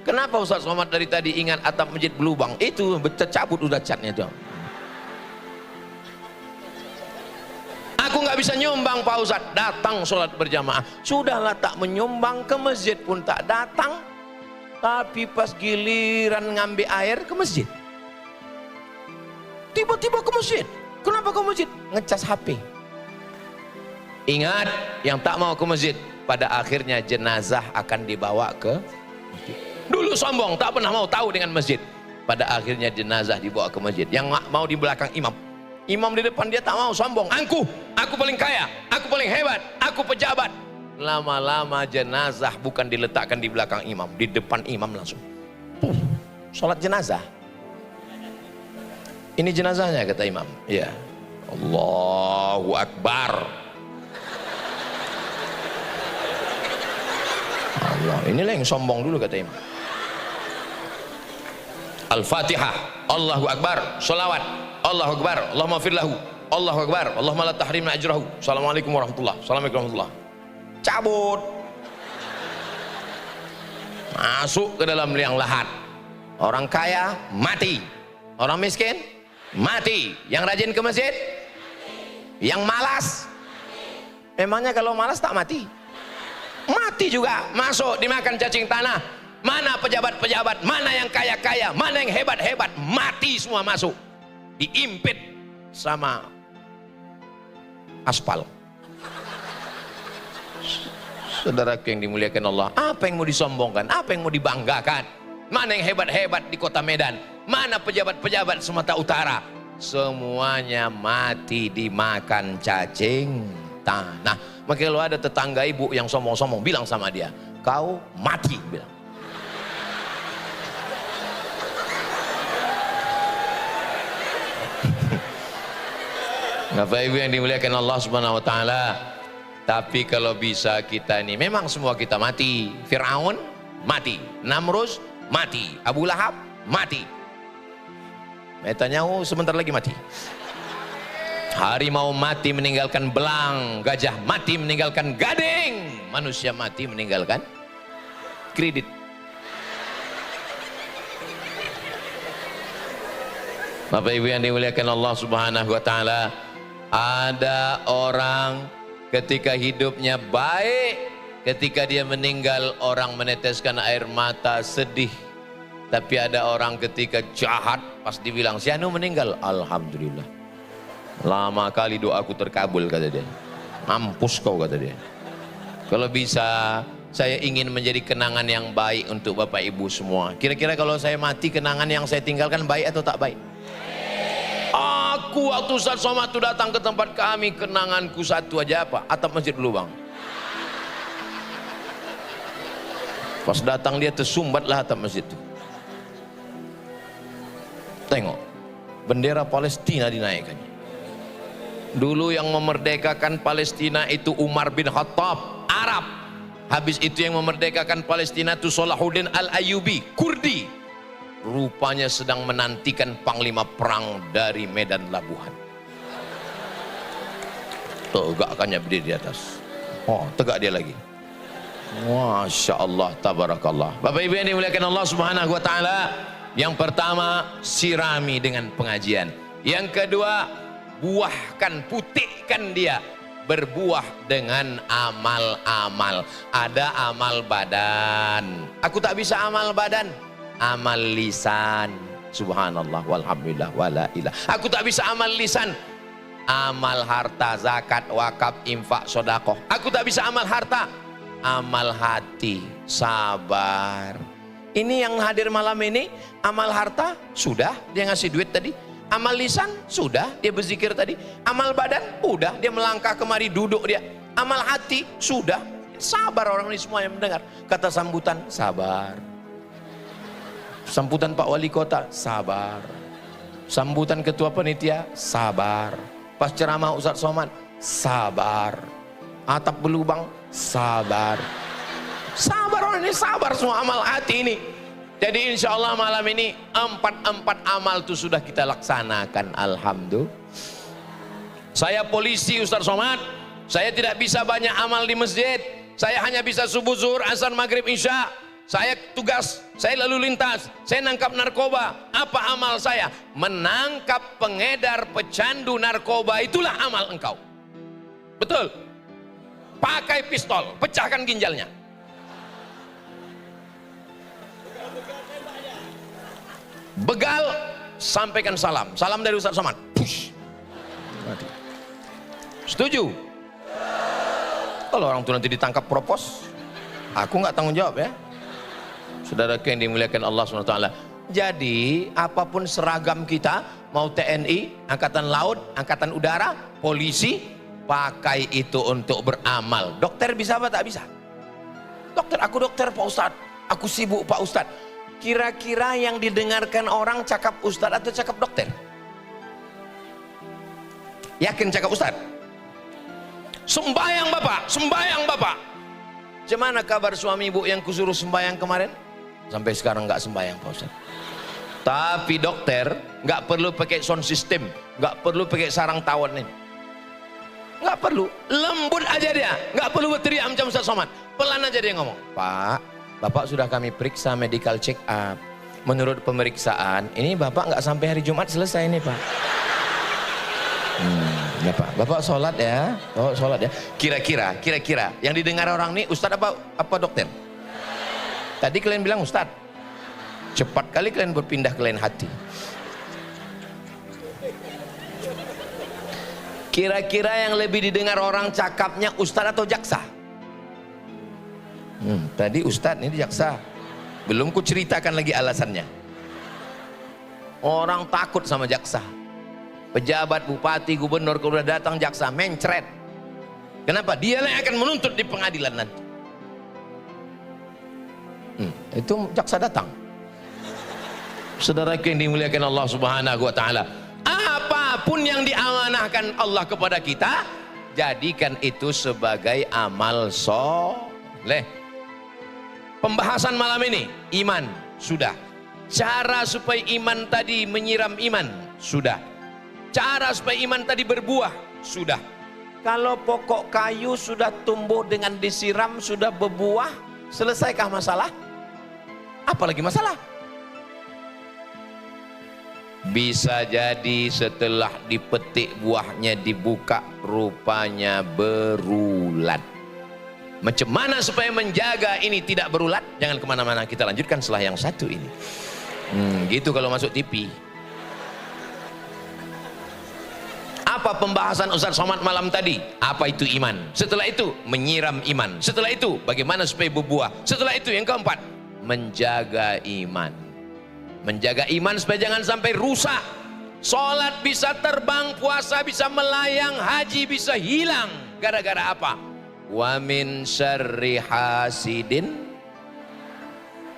Kenapa Ustaz Somad dari tadi ingat atap masjid berlubang? Itu tercabut udah catnya tuh. Aku nggak bisa nyumbang Pak Ustaz, datang sholat berjamaah. Sudahlah tak menyumbang, ke masjid pun tak datang. Tapi pas giliran ngambil air ke masjid, tiba-tiba ke masjid. Kenapa ke masjid? Ngecas HP. Ingat, yang tak mau ke masjid, pada akhirnya jenazah akan dibawa ke masjid. Dulu sombong, tak pernah mau tahu dengan masjid. Pada akhirnya jenazah dibawa ke masjid. Yang mau di belakang imam. Imam di depan dia tak mau, sombong. Aku paling kaya, aku paling hebat, aku pejabat. Lama-lama jenazah bukan diletakkan di belakang imam, di depan imam langsung. Salat jenazah. Ini jenazahnya kata imam. Ya. Allahu Akbar. Allah, inilah yang sombong dulu kata imam. Al-Fatihah, Allahu Akbar, salawat, Allahu Akbar, Allahumma fir lahu, Allahu Akbar, Allahumma la tahrimna ajrahu. Assalamualaikum warahmatullahi. Assalamualaikum warahmatullahi. Cabut. Masuk ke dalam liang lahat. Orang kaya mati, orang miskin mati. Yang rajin ke masjid Yang malas, memangnya kalau malas tak mati? Mati juga, masuk dimakan cacing tanah. Mana pejabat-pejabat, mana yang kaya-kaya, mana yang hebat-hebat, mati semua masuk, diimpit sama aspal. Saudaraku yang dimuliakan Allah, apa yang mau disombongkan, apa yang mau dibanggakan? Mana yang hebat-hebat di kota Medan, mana pejabat-pejabat Sumatera Utara? Semuanya mati dimakan cacing tanah. Maka kalau ada tetangga ibu yang sombong-sombong, bilang sama dia, kau mati, bilang. Bapak Ibu yang dimuliakan Allah Subhanahu wa taala. Tapi kalau bisa kita ini, memang semua kita mati. Firaun mati, Namrus mati, Abu Lahab mati, Netanyahu sebentar lagi mati. Harimau mati meninggalkan belang, gajah mati meninggalkan gading, manusia mati meninggalkan kredit. Bapak Ibu yang dimuliakan Allah Subhanahu wa taala, ada orang ketika hidupnya baik, ketika dia meninggal orang meneteskan air mata sedih. Tapi ada orang ketika jahat, pas dibilang si Anu meninggal, alhamdulillah, lama kali doaku terkabul, kata dia. Mampus kau, kata dia. Kalau bisa saya ingin menjadi kenangan yang baik untuk Bapak Ibu semua. Kira-kira kalau saya mati, kenangan yang saya tinggalkan baik atau tak baik? Aku waktu Ustaz Somad itu datang ke tempat kami, kenanganku satu aja, apa? Atap masjid dulu, bang. Pas datang dia tersumbatlah atap masjid itu. Tengok, bendera Palestina dinaikkan. Dulu yang memerdekakan Palestina itu Umar bin Khattab, Arab. Habis itu yang memerdekakan Palestina itu Salahuddin Al-Ayyubi, Kurdi. Rupanya sedang menantikan panglima perang dari Medan Labuhan. Tegakkannya berdiri di atas. Oh, tegak dia lagi. Masya Allah, tabarakallah. Bapak Ibu yang dimuliakan Allah Subhanahu wa taala, yang pertama sirami dengan pengajian. Yang kedua, buahkan, putikkan dia, berbuah dengan amal-amal. Ada amal badan, aku tak bisa amal badan. Amal lisan, subhanallah walhamdulillah wala ilah. Aku tak bisa amal lisan. Amal harta, zakat, wakaf, infak, sodakoh. Aku tak bisa amal harta. Amal hati, sabar. Ini yang hadir malam ini, amal harta sudah, dia ngasih duit tadi. Amal lisan sudah, dia berzikir tadi. Amal badan udah, dia melangkah kemari, duduk dia. Amal hati sudah, sabar orang ini semua yang mendengar. Kata sambutan, sabar. Sambutan Pak Wali Kota, sabar. Sambutan Ketua Panitia, sabar. Pas ceramah Ustaz Somad, sabar. Atap berlubang, sabar. Sabar orang ini, sabar semua amal hati ini. Jadi insya Allah malam ini empat amal itu sudah kita laksanakan, alhamdulillah. Saya polisi Ustaz Somad, saya tidak bisa banyak amal di masjid. Saya hanya bisa subuh, zuhur, asar, maghrib, isya. Saya tugas, saya lalu lintas, saya nangkap narkoba. Apa amal saya? Menangkap pengedar pecandu narkoba, itulah amal engkau. Betul? Pakai pistol, pecahkan ginjalnya. Begal, sampaikan salam. Salam dari Ustaz Somad. Push. Mati. Setuju? Kalau orang itu nanti ditangkap propos, aku nggak tanggung jawab ya. Saudaraku yang dimuliakan Allah SWT. Jadi apapun seragam kita, mau TNI, Angkatan Laut, Angkatan Udara, polisi, pakai itu untuk beramal. Dokter bisa apa tak bisa? Dokter, aku dokter Pak Ustadz, aku sibuk Pak Ustadz. Kira-kira yang didengarkan orang cakap Ustadz atau cakap dokter? Yakin cakap Ustadz? Sembayang Bapak, sembayang Bapak. Gimana kabar suami ibu yang kusuruh sembayang kemarin? Sampai sekarang nggak sembahyang Pak Ustaz. Tapi dokter nggak perlu pakai sound system, nggak perlu pakai sarang tawon ini, nggak perlu, lembut aja dia, nggak perlu berteriak macam Ustaz Somad, pelan aja dia ngomong. Pak, Bapak sudah kami periksa medical check up. Menurut pemeriksaan ini Bapak nggak sampai hari Jumat selesai nih Pak. Bapak sholat ya, oh, sholat ya. Kira-kira yang didengar orang ini ustadz apa dokter? Tadi kalian bilang ustadz. Cepat kali kalian berpindah ke lain hati. Kira-kira yang lebih didengar orang cakapnya ustadz atau jaksa? Tadi ustadz, ini jaksa. Belum ku ceritakan lagi alasannya. Orang takut sama jaksa. Pejabat, bupati, gubernur kalau udah datang jaksa mencret. Kenapa? Dia yang akan menuntut di pengadilan nanti. Itu jaksa datang. Saudara yang dimuliakan Allah Subhanahu wa taala, apapun yang diamanahkan Allah kepada kita, jadikan itu sebagai amal soleh. Pembahasan malam ini iman sudah. Cara supaya iman tadi menyiram iman sudah. Cara supaya iman tadi berbuah sudah. Kalau pokok kayu sudah tumbuh dengan disiram, sudah berbuah, selesaikah masalah? Apalagi masalah? Bisa jadi setelah dipetik buahnya dibuka rupanya berulat. Macam mana supaya menjaga ini tidak berulat? Jangan kemana-mana, kita lanjutkan setelah yang satu ini. Gitu kalau masuk TV. Apa pembahasan Ustaz Somad malam tadi? Apa itu iman? Setelah itu menyiram iman. Setelah itu bagaimana supaya berbuah? Setelah itu yang keempat, menjaga iman. Menjaga iman supaya jangan sampai rusak. Sholat bisa terbang, puasa bisa melayang, haji bisa hilang. Gara-gara apa? Wa min syarri hasidin,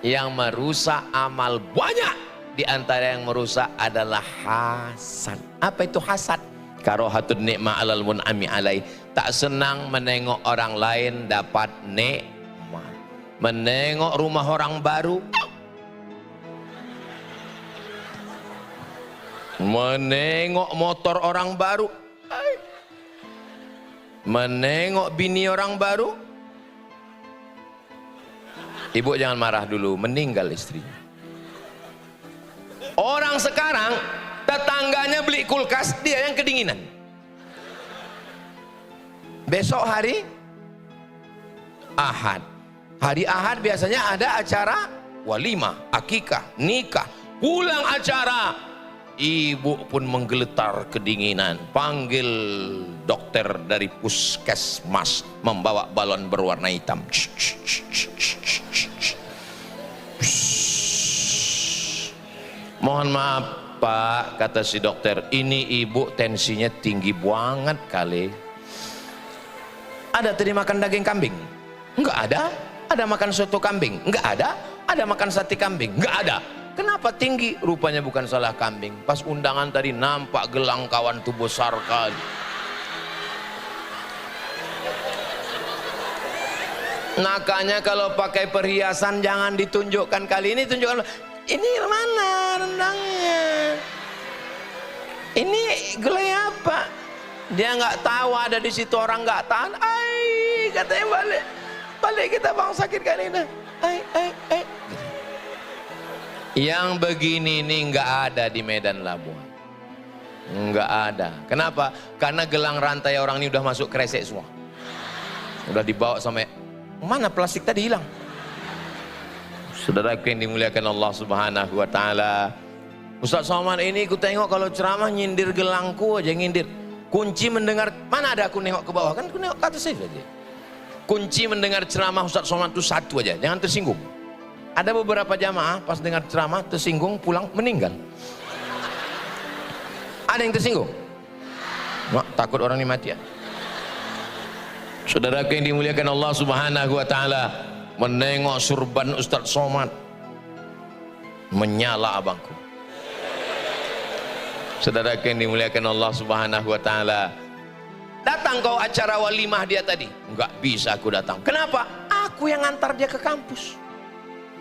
yang merusak amal banyak. Di antara yang merusak adalah hasad. Apa itu hasad? Karohatun nikmah alal mun'ami alai, tak senang menengok orang lain dapat nikmat. Menengok rumah orang baru, menengok motor orang baru, menengok bini orang baru. Ibu jangan marah dulu, meninggal istrinya. Orang sekarang tetangganya beli kulkas, dia yang kedinginan. Besok hari Ahad. Hari Ahad biasanya ada acara walimah, akikah, nikah. Pulang acara, ibu pun menggeletar kedinginan. Panggil dokter dari puskesmas, membawa balon berwarna hitam. Mohon maaf Pak, kata si dokter, ini ibu tensinya tinggi banget kali. Ada tadi makan daging kambing? Enggak ada. Ada makan soto kambing? Enggak ada. Ada makan sate kambing? Enggak ada. Kenapa tinggi? Rupanya bukan salah kambing. Pas undangan tadi nampak gelang kawan tuh besar kali. Makanya kalau pakai perhiasan jangan ditunjukkan, kali ini tunjukkan. Ini mana rendangnya? Ini gulai apa? Dia nggak tahu ada di situ, orang nggak tahan. Ai, katanya balik kita bang sakit kan ini. Ai. Yang begini ini nggak ada di Medan Labuan. Nggak ada. Kenapa? Karena gelang rantai orang ini udah masuk kresek semua. Udah dibawa sampai mana plastik tadi hilang. Saudara yang dimuliakan Allah Subhanahu wa taala, Ustaz Somad ini ku tengok kalau ceramah nyindir gelangku aja, nyindir. Kunci mendengar, mana ada aku nengok ke bawah, kan aku nengok ke atas saja. Kunci mendengar ceramah Ustaz Somad itu satu aja, jangan tersinggung. Ada beberapa jamaah pas dengar ceramah tersinggung, pulang meninggal. Ada yang tersinggung? Takut orang ini mati ya. Saudara yang dimuliakan Allah Subhanahu wa taala, menengok surban Ustaz Somad, menyala abangku. Saudara yang dimuliakan Allah Subhanahu wa taala, datang kau acara walimah dia tadi? Enggak bisa aku datang. Kenapa? Aku yang antar dia ke kampus.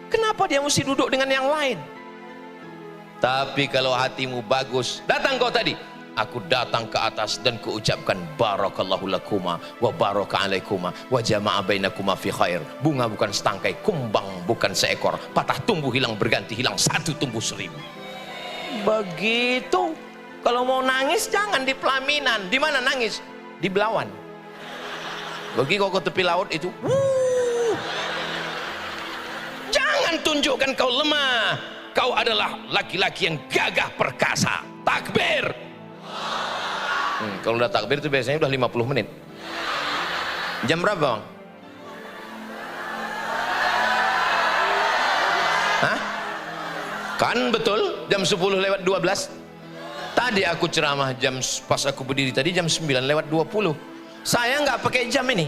Kenapa dia mesti duduk dengan yang lain? Tapi kalau hatimu bagus, datang kau tadi. Aku datang ke atas dan kuucapkan barakallahu lakuma wa baraka alaikuma wa jama'a bainakuma fi khair. Bunga bukan setangkai, kumbang bukan seekor, patah tumbuh hilang berganti hilang, satu tumbuh 1000. Begitu Kalau mau nangis jangan di pelaminan. Di mana nangis? Di Belawan. Pergi kau ke tepi laut itu. Jangan tunjukkan kau lemah. Kau adalah laki-laki yang gagah perkasa. Takbir. Kalau udah takbir itu biasanya udah 50 menit. Jam berapa bang? Hah? Kan betul jam 10 lewat 12. Tadi aku ceramah pas aku berdiri tadi jam 9 lewat 20. Saya nggak pakai jam ini,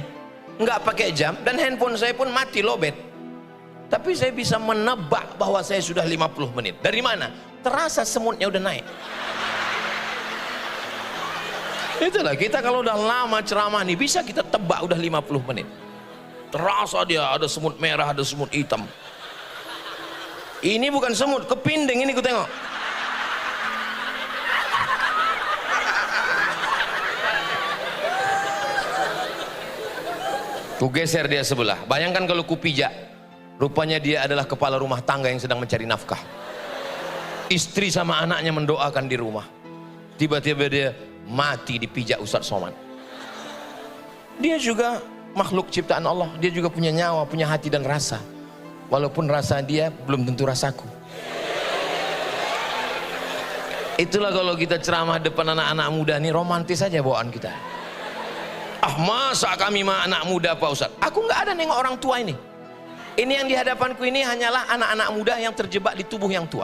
nggak pakai jam, dan handphone saya pun mati lowbat. Tapi saya bisa menebak bahwa saya sudah 50 menit. Dari mana? Terasa semutnya udah naik. Itulah kita kalau udah lama ceramah nih bisa kita tebak udah 50 menit. Terasa dia ada semut merah, ada semut hitam. Ini bukan semut, kepinding ini ku tengok. Ku geser dia sebelah. Bayangkan kalau ku pijak, rupanya dia adalah kepala rumah tangga yang sedang mencari nafkah. Istri sama anaknya mendoakan di rumah. Tiba-tiba dia mati dipijak Ustadz Somad. Dia juga makhluk ciptaan Allah. Dia juga punya nyawa, punya hati dan rasa. Walaupun rasa dia belum tentu rasaku. Itulah kalau kita ceramah depan anak-anak muda nih, romantis saja bawaan kita. Ah, masa kami mah anak muda Pak Ustadz? Aku nggak ada nengok orang tua ini. Ini yang di hadapanku ini hanyalah anak-anak muda yang terjebak di tubuh yang tua.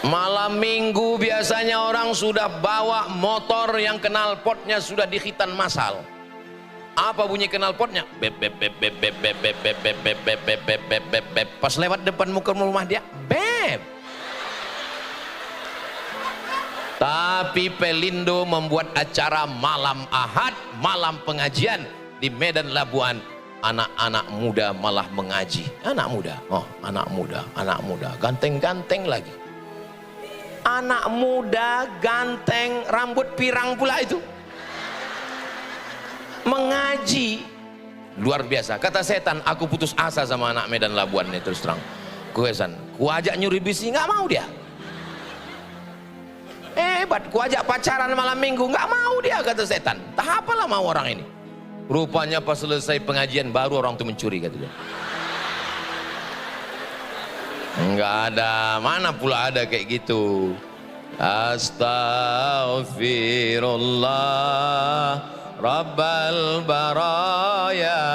Malam minggu biasanya orang sudah bawa motor yang knalpotnya sudah di khitan massal. Apa bunyi knalpotnya? Bep bep bep bep bep bep bep bep bep bep bep bep bep bep bep bep. Pas lewat depan muka rumah dia, bep. Tapi Pelindo membuat acara malam Ahad, malam pengajian di Medan Labuan. Anak-anak muda malah mengaji. Anak muda, oh anak muda, ganteng-ganteng lagi. Anak muda ganteng, rambut pirang pula itu. Mengaji. Luar biasa. Kata setan, aku putus asa sama anak Medan Labuan ini terus terang. Ku ajak nyuri bisi, nggak mau dia. Hebat, ku ajak pacaran malam minggu, nggak mau dia, kata setan. Tak apalah mau orang ini. Rupanya pas selesai pengajian baru orang itu mencuri, kata dia. Nggak ada, mana pula ada kayak gitu. Astaghfirullah Rabbal baraya,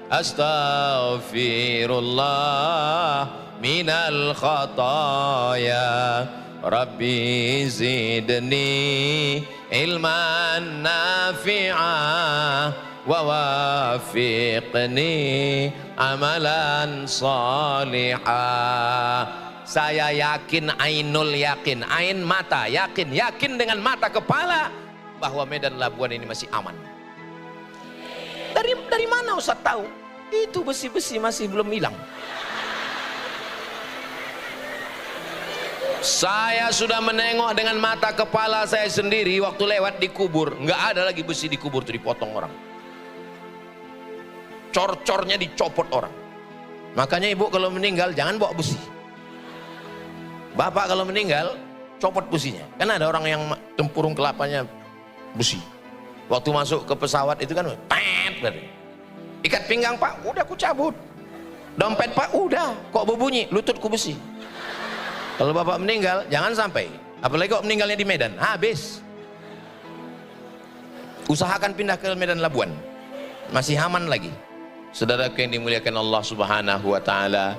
astaghfirullah minal khataya, Rabbi zidni ilman nafi'ah wa wafiqni amalan salihah. Saya yakin, ainul yakin, ain mata, yakin dengan mata kepala bahwa Medan Labuan ini masih aman. Dari mana Ustaz tahu? Itu besi-besi masih belum hilang. Saya sudah menengok dengan mata kepala saya sendiri waktu lewat di kubur, nggak ada lagi besi di kubur itu, dipotong orang. Cor-cornya dicopot orang. Makanya ibu kalau meninggal jangan bawa besi. Bapak kalau meninggal copot besinya. Kan ada orang yang tempurung kelapanya besi. Waktu masuk ke pesawat itu kan tet, ikat pinggang Pak, udah aku cabut. Dompet Pak, udah kok berbunyi, lututku besi. Kalau bapak meninggal jangan sampai, apalagi kok meninggalnya di Medan, habis. Usahakan pindah ke Medan Labuan, masih aman lagi. Saudara yang dimuliakan Allah Subhanahu wa taala,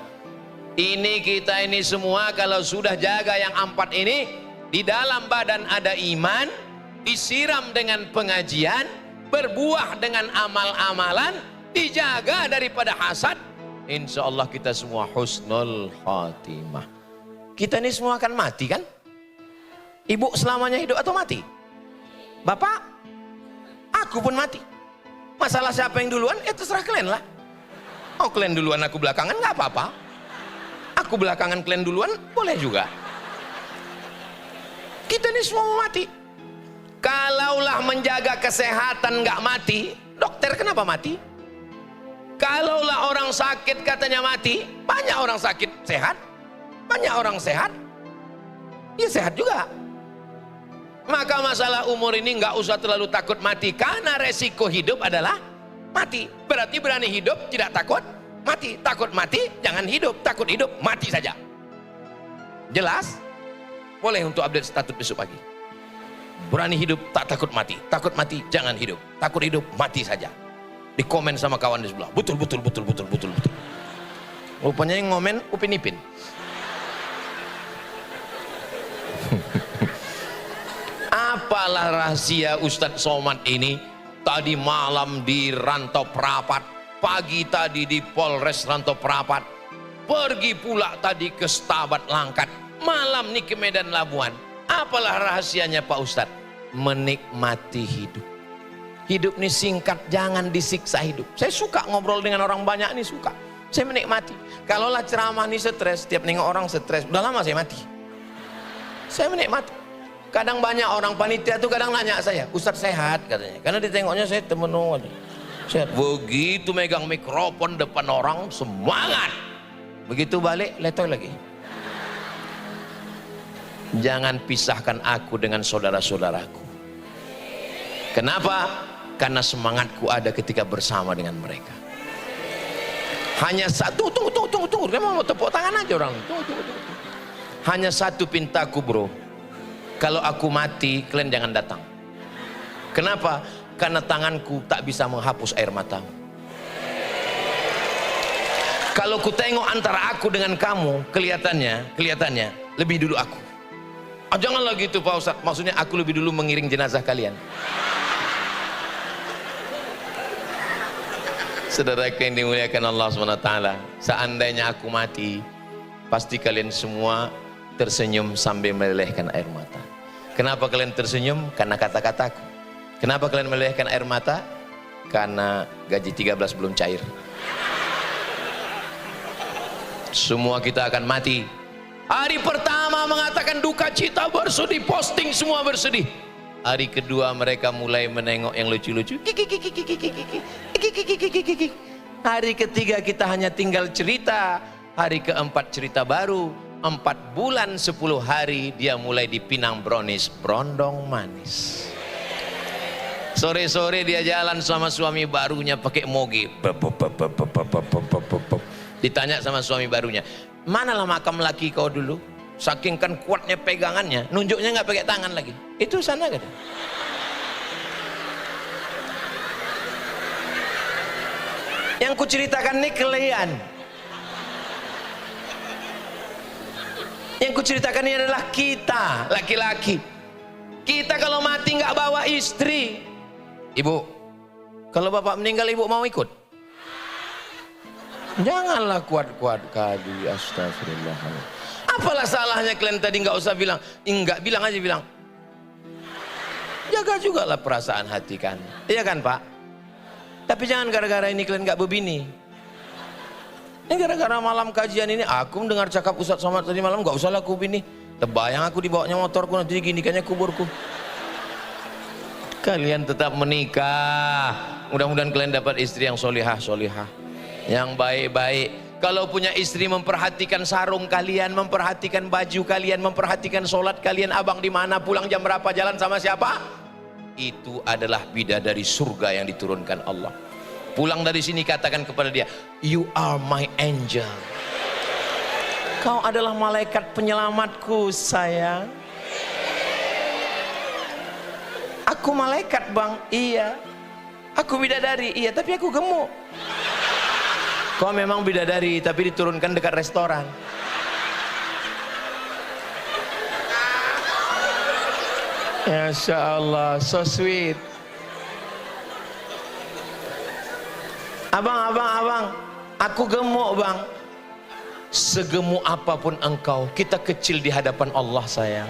ini kita ini semua kalau sudah jaga yang 4 ini, di dalam badan ada iman, disiram dengan pengajian, berbuah dengan amal-amalan, dijaga daripada hasad, insya Allah kita semua husnul khatimah. Kita ini semua akan mati kan? Ibu selamanya hidup atau mati? Bapak, aku pun mati. Masalah siapa yang duluan, ya terserah kalian lah. Oh kalian duluan aku belakangan, nggak apa-apa. Aku belakangan kalian duluan, boleh juga. Kita ini semua mau mati. Kalaulah menjaga kesehatan nggak mati, dokter kenapa mati? Kalaulah orang sakit katanya mati, banyak orang sakit sehat. Banyak orang sehat, ya sehat juga. Maka masalah umur ini nggak usah terlalu takut mati, karena resiko hidup adalah mati. Berarti berani hidup, tidak takut mati. Takut mati, jangan hidup. Takut hidup, mati saja. Jelas? Boleh untuk update status besok pagi. Berani hidup, tak takut mati. Takut mati, jangan hidup. Takut hidup, mati saja. Di komen sama kawan di sebelah. Betul. Rupanya yang ngomen Upin Ipin. Apalah rahasia Ustadz Somad ini? Tadi malam di Rantau Prapat, pagi tadi di Polres Rantau Prapat, pergi pula tadi ke Stabat Langkat, malam nih ke Medan Labuan. Apalah rahasianya Pak Ustadz? Menikmati hidup. Hidup ini singkat, jangan disiksa hidup. Saya suka ngobrol dengan orang banyak nih, suka. Saya menikmati. Kalaulah ceramah nih stres, tiap nengok orang stres, udah lama saya mati. Saya menikmati. Kadang banyak orang panitia tuh kadang nanya saya, Ustadz sehat katanya. Karena ditengoknya saya temen sehat. Begitu megang mikrofon depan orang, semangat. Begitu balik, letoy lagi. Jangan pisahkan aku dengan saudara-saudaraku. Kenapa? Karena semangatku ada ketika bersama dengan mereka. Hanya satu, tunggu. Dia mau tepuk tangan aja orang. Tunggu. Hanya satu pintaku bro. Kalau aku mati, kalian jangan datang. Kenapa? Karena tanganku tak bisa menghapus air matamu. Kalau ku tengok antara aku dengan kamu, kelihatannya lebih dulu aku. Janganlah gitu Pak Ustadz, maksudnya aku lebih dulu mengiring jenazah kalian. Saudara yang dimuliakan Allah SWT, seandainya aku mati, pasti kalian semua tersenyum sambil melelehkan air mata. Kenapa kalian tersenyum? Karena kata-kataku. Kenapa kalian melelehkan air mata? Karena gaji 13 belum cair. Semua kita akan mati. Hari pertama mengatakan duka cita, bersedih, posting semua bersedih. Hari kedua mereka mulai menengok yang lucu-lucu. Hari ketiga kita hanya tinggal cerita. Hari keempat cerita baru. 4 bulan 10 hari dia mulai dipinang brownies, brondong manis. Sore-sore dia jalan sama suami barunya pakai moge. Ditanya sama suami barunya, manalah makam laki kau dulu? Saking kan kuatnya pegangannya, nunjuknya nggak pakai tangan lagi. Itu sana kan? Yang kuceritakan ini kalian. Yang kuceritakan ini adalah kita, laki-laki. Kita kalau mati nggak bawa istri. Ibu, kalau bapak meninggal ibu mau ikut? Janganlah kuat-kuat kali, astagfirullah. Apalah salahnya kalian tadi nggak usah bilang, enggak bilang aja bilang. Jaga juga lah perasaan hati kan, iya kan Pak? Tapi jangan gara-gara ini kalian nggak berbini. Ini gara-gara malam kajian ini aku mendengar cakap Ustadz Somad tadi malam, nggak usah lah aku bini. Terbayang aku dibawanya motorku nanti diginikannya kuburku. Kalian tetap menikah. Mudah-mudahan kalian dapat istri yang solihah, yang baik-baik. Kalau punya istri memperhatikan sarung kalian, memperhatikan baju kalian, memperhatikan sholat kalian, abang di mana, pulang jam berapa, jalan sama siapa, itu adalah bidadari surga yang diturunkan Allah. Pulang dari sini katakan kepada dia, you are my angel. Kau adalah malaikat penyelamatku sayang. Aku malaikat bang, iya. Aku bidadari, iya, tapi aku gemuk. Kau memang bidadari, tapi diturunkan dekat restoran. Masya Allah, so sweet. Abang, aku gemuk bang. Segemuk apapun engkau, kita kecil di hadapan Allah sayang.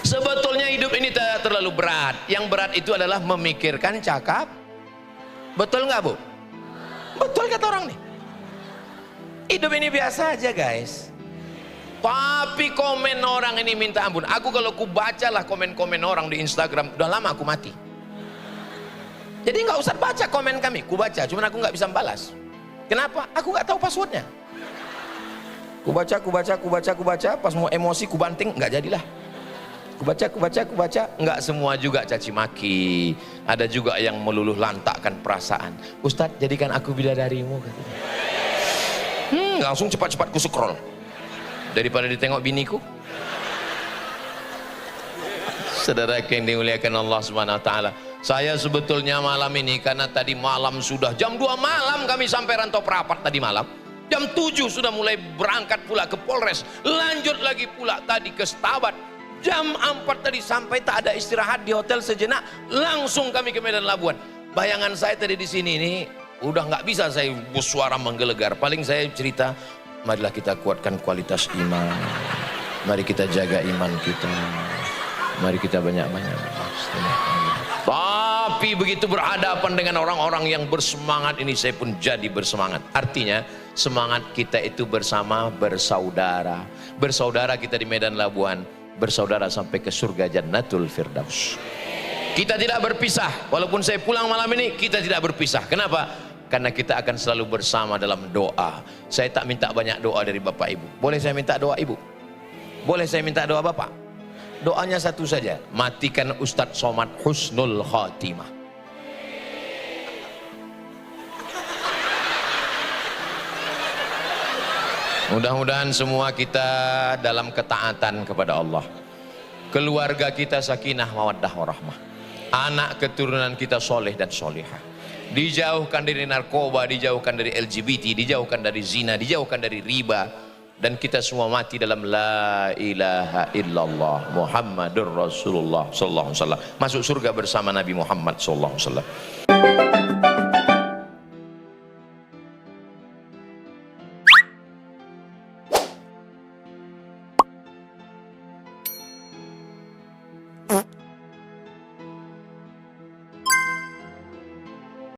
Sebetulnya hidup ini tidak terlalu berat. Yang berat itu adalah memikirkan cakap. Betul nggak bu? Betul kata orang nih. Hidup ini biasa aja guys. Tapi komen orang ini minta ampun. Aku kalau ku bacalah komen-komen orang di Instagram, udah lama aku mati. Jadi nggak usah baca komen kami, ku baca, cuman aku nggak bisa balas. Kenapa? Aku nggak tahu passwordnya. Kubaca, pas mau emosi kubanting, nggak jadilah. Kubaca, nggak semua juga caci maki. Ada juga yang meluluh lantakkan perasaan. Ustadz, jadikan aku bidadarimu, katanya. Langsung cepat-cepat ku scroll daripada ditengok biniku. Saudara yang dimuliakan Allah Subhanahu wa taala, saya sebetulnya malam ini karena tadi malam sudah jam 2 malam kami sampai Rantau Prapat tadi malam. Jam 7 sudah mulai berangkat pula ke Polres, lanjut lagi pula tadi ke Stabat. Jam 4 tadi sampai tak ada istirahat di hotel sejenak, langsung kami ke Medan Labuan. Bayangan saya tadi di sini ini udah nggak bisa saya bersuara menggelegar. Paling saya cerita, marilah kita kuatkan kualitas iman, mari kita jaga iman kita, mari kita banyak-banyak. Tapi begitu berhadapan dengan orang-orang yang bersemangat ini, saya pun jadi bersemangat. Artinya semangat kita itu bersama, bersaudara. Bersaudara kita di Medan Labuan, bersaudara sampai ke surga Jannatul Firdaus. Kita tidak berpisah, walaupun saya pulang malam ini kita tidak berpisah. Kenapa? Karena kita akan selalu bersama dalam doa. Saya tak minta banyak doa dari Bapak Ibu. Boleh saya minta doa Ibu? Boleh saya minta doa Bapak? Doanya satu saja, matikan Ustadz Somad husnul khatimah. Mudah-mudahan semua kita dalam ketaatan kepada Allah. Keluarga kita sakinah mawaddah warahmah. Anak keturunan kita soleh dan solehah. Dijauhkan dari narkoba, dijauhkan dari LGBT, dijauhkan dari zina, dijauhkan dari riba. Dan kita semua mati dalam la ilaha illallah Muhammadur Rasulullah sallallahu alaihi wasallam. Masuk surga bersama Nabi Muhammad sallallahu alaihi wasallam.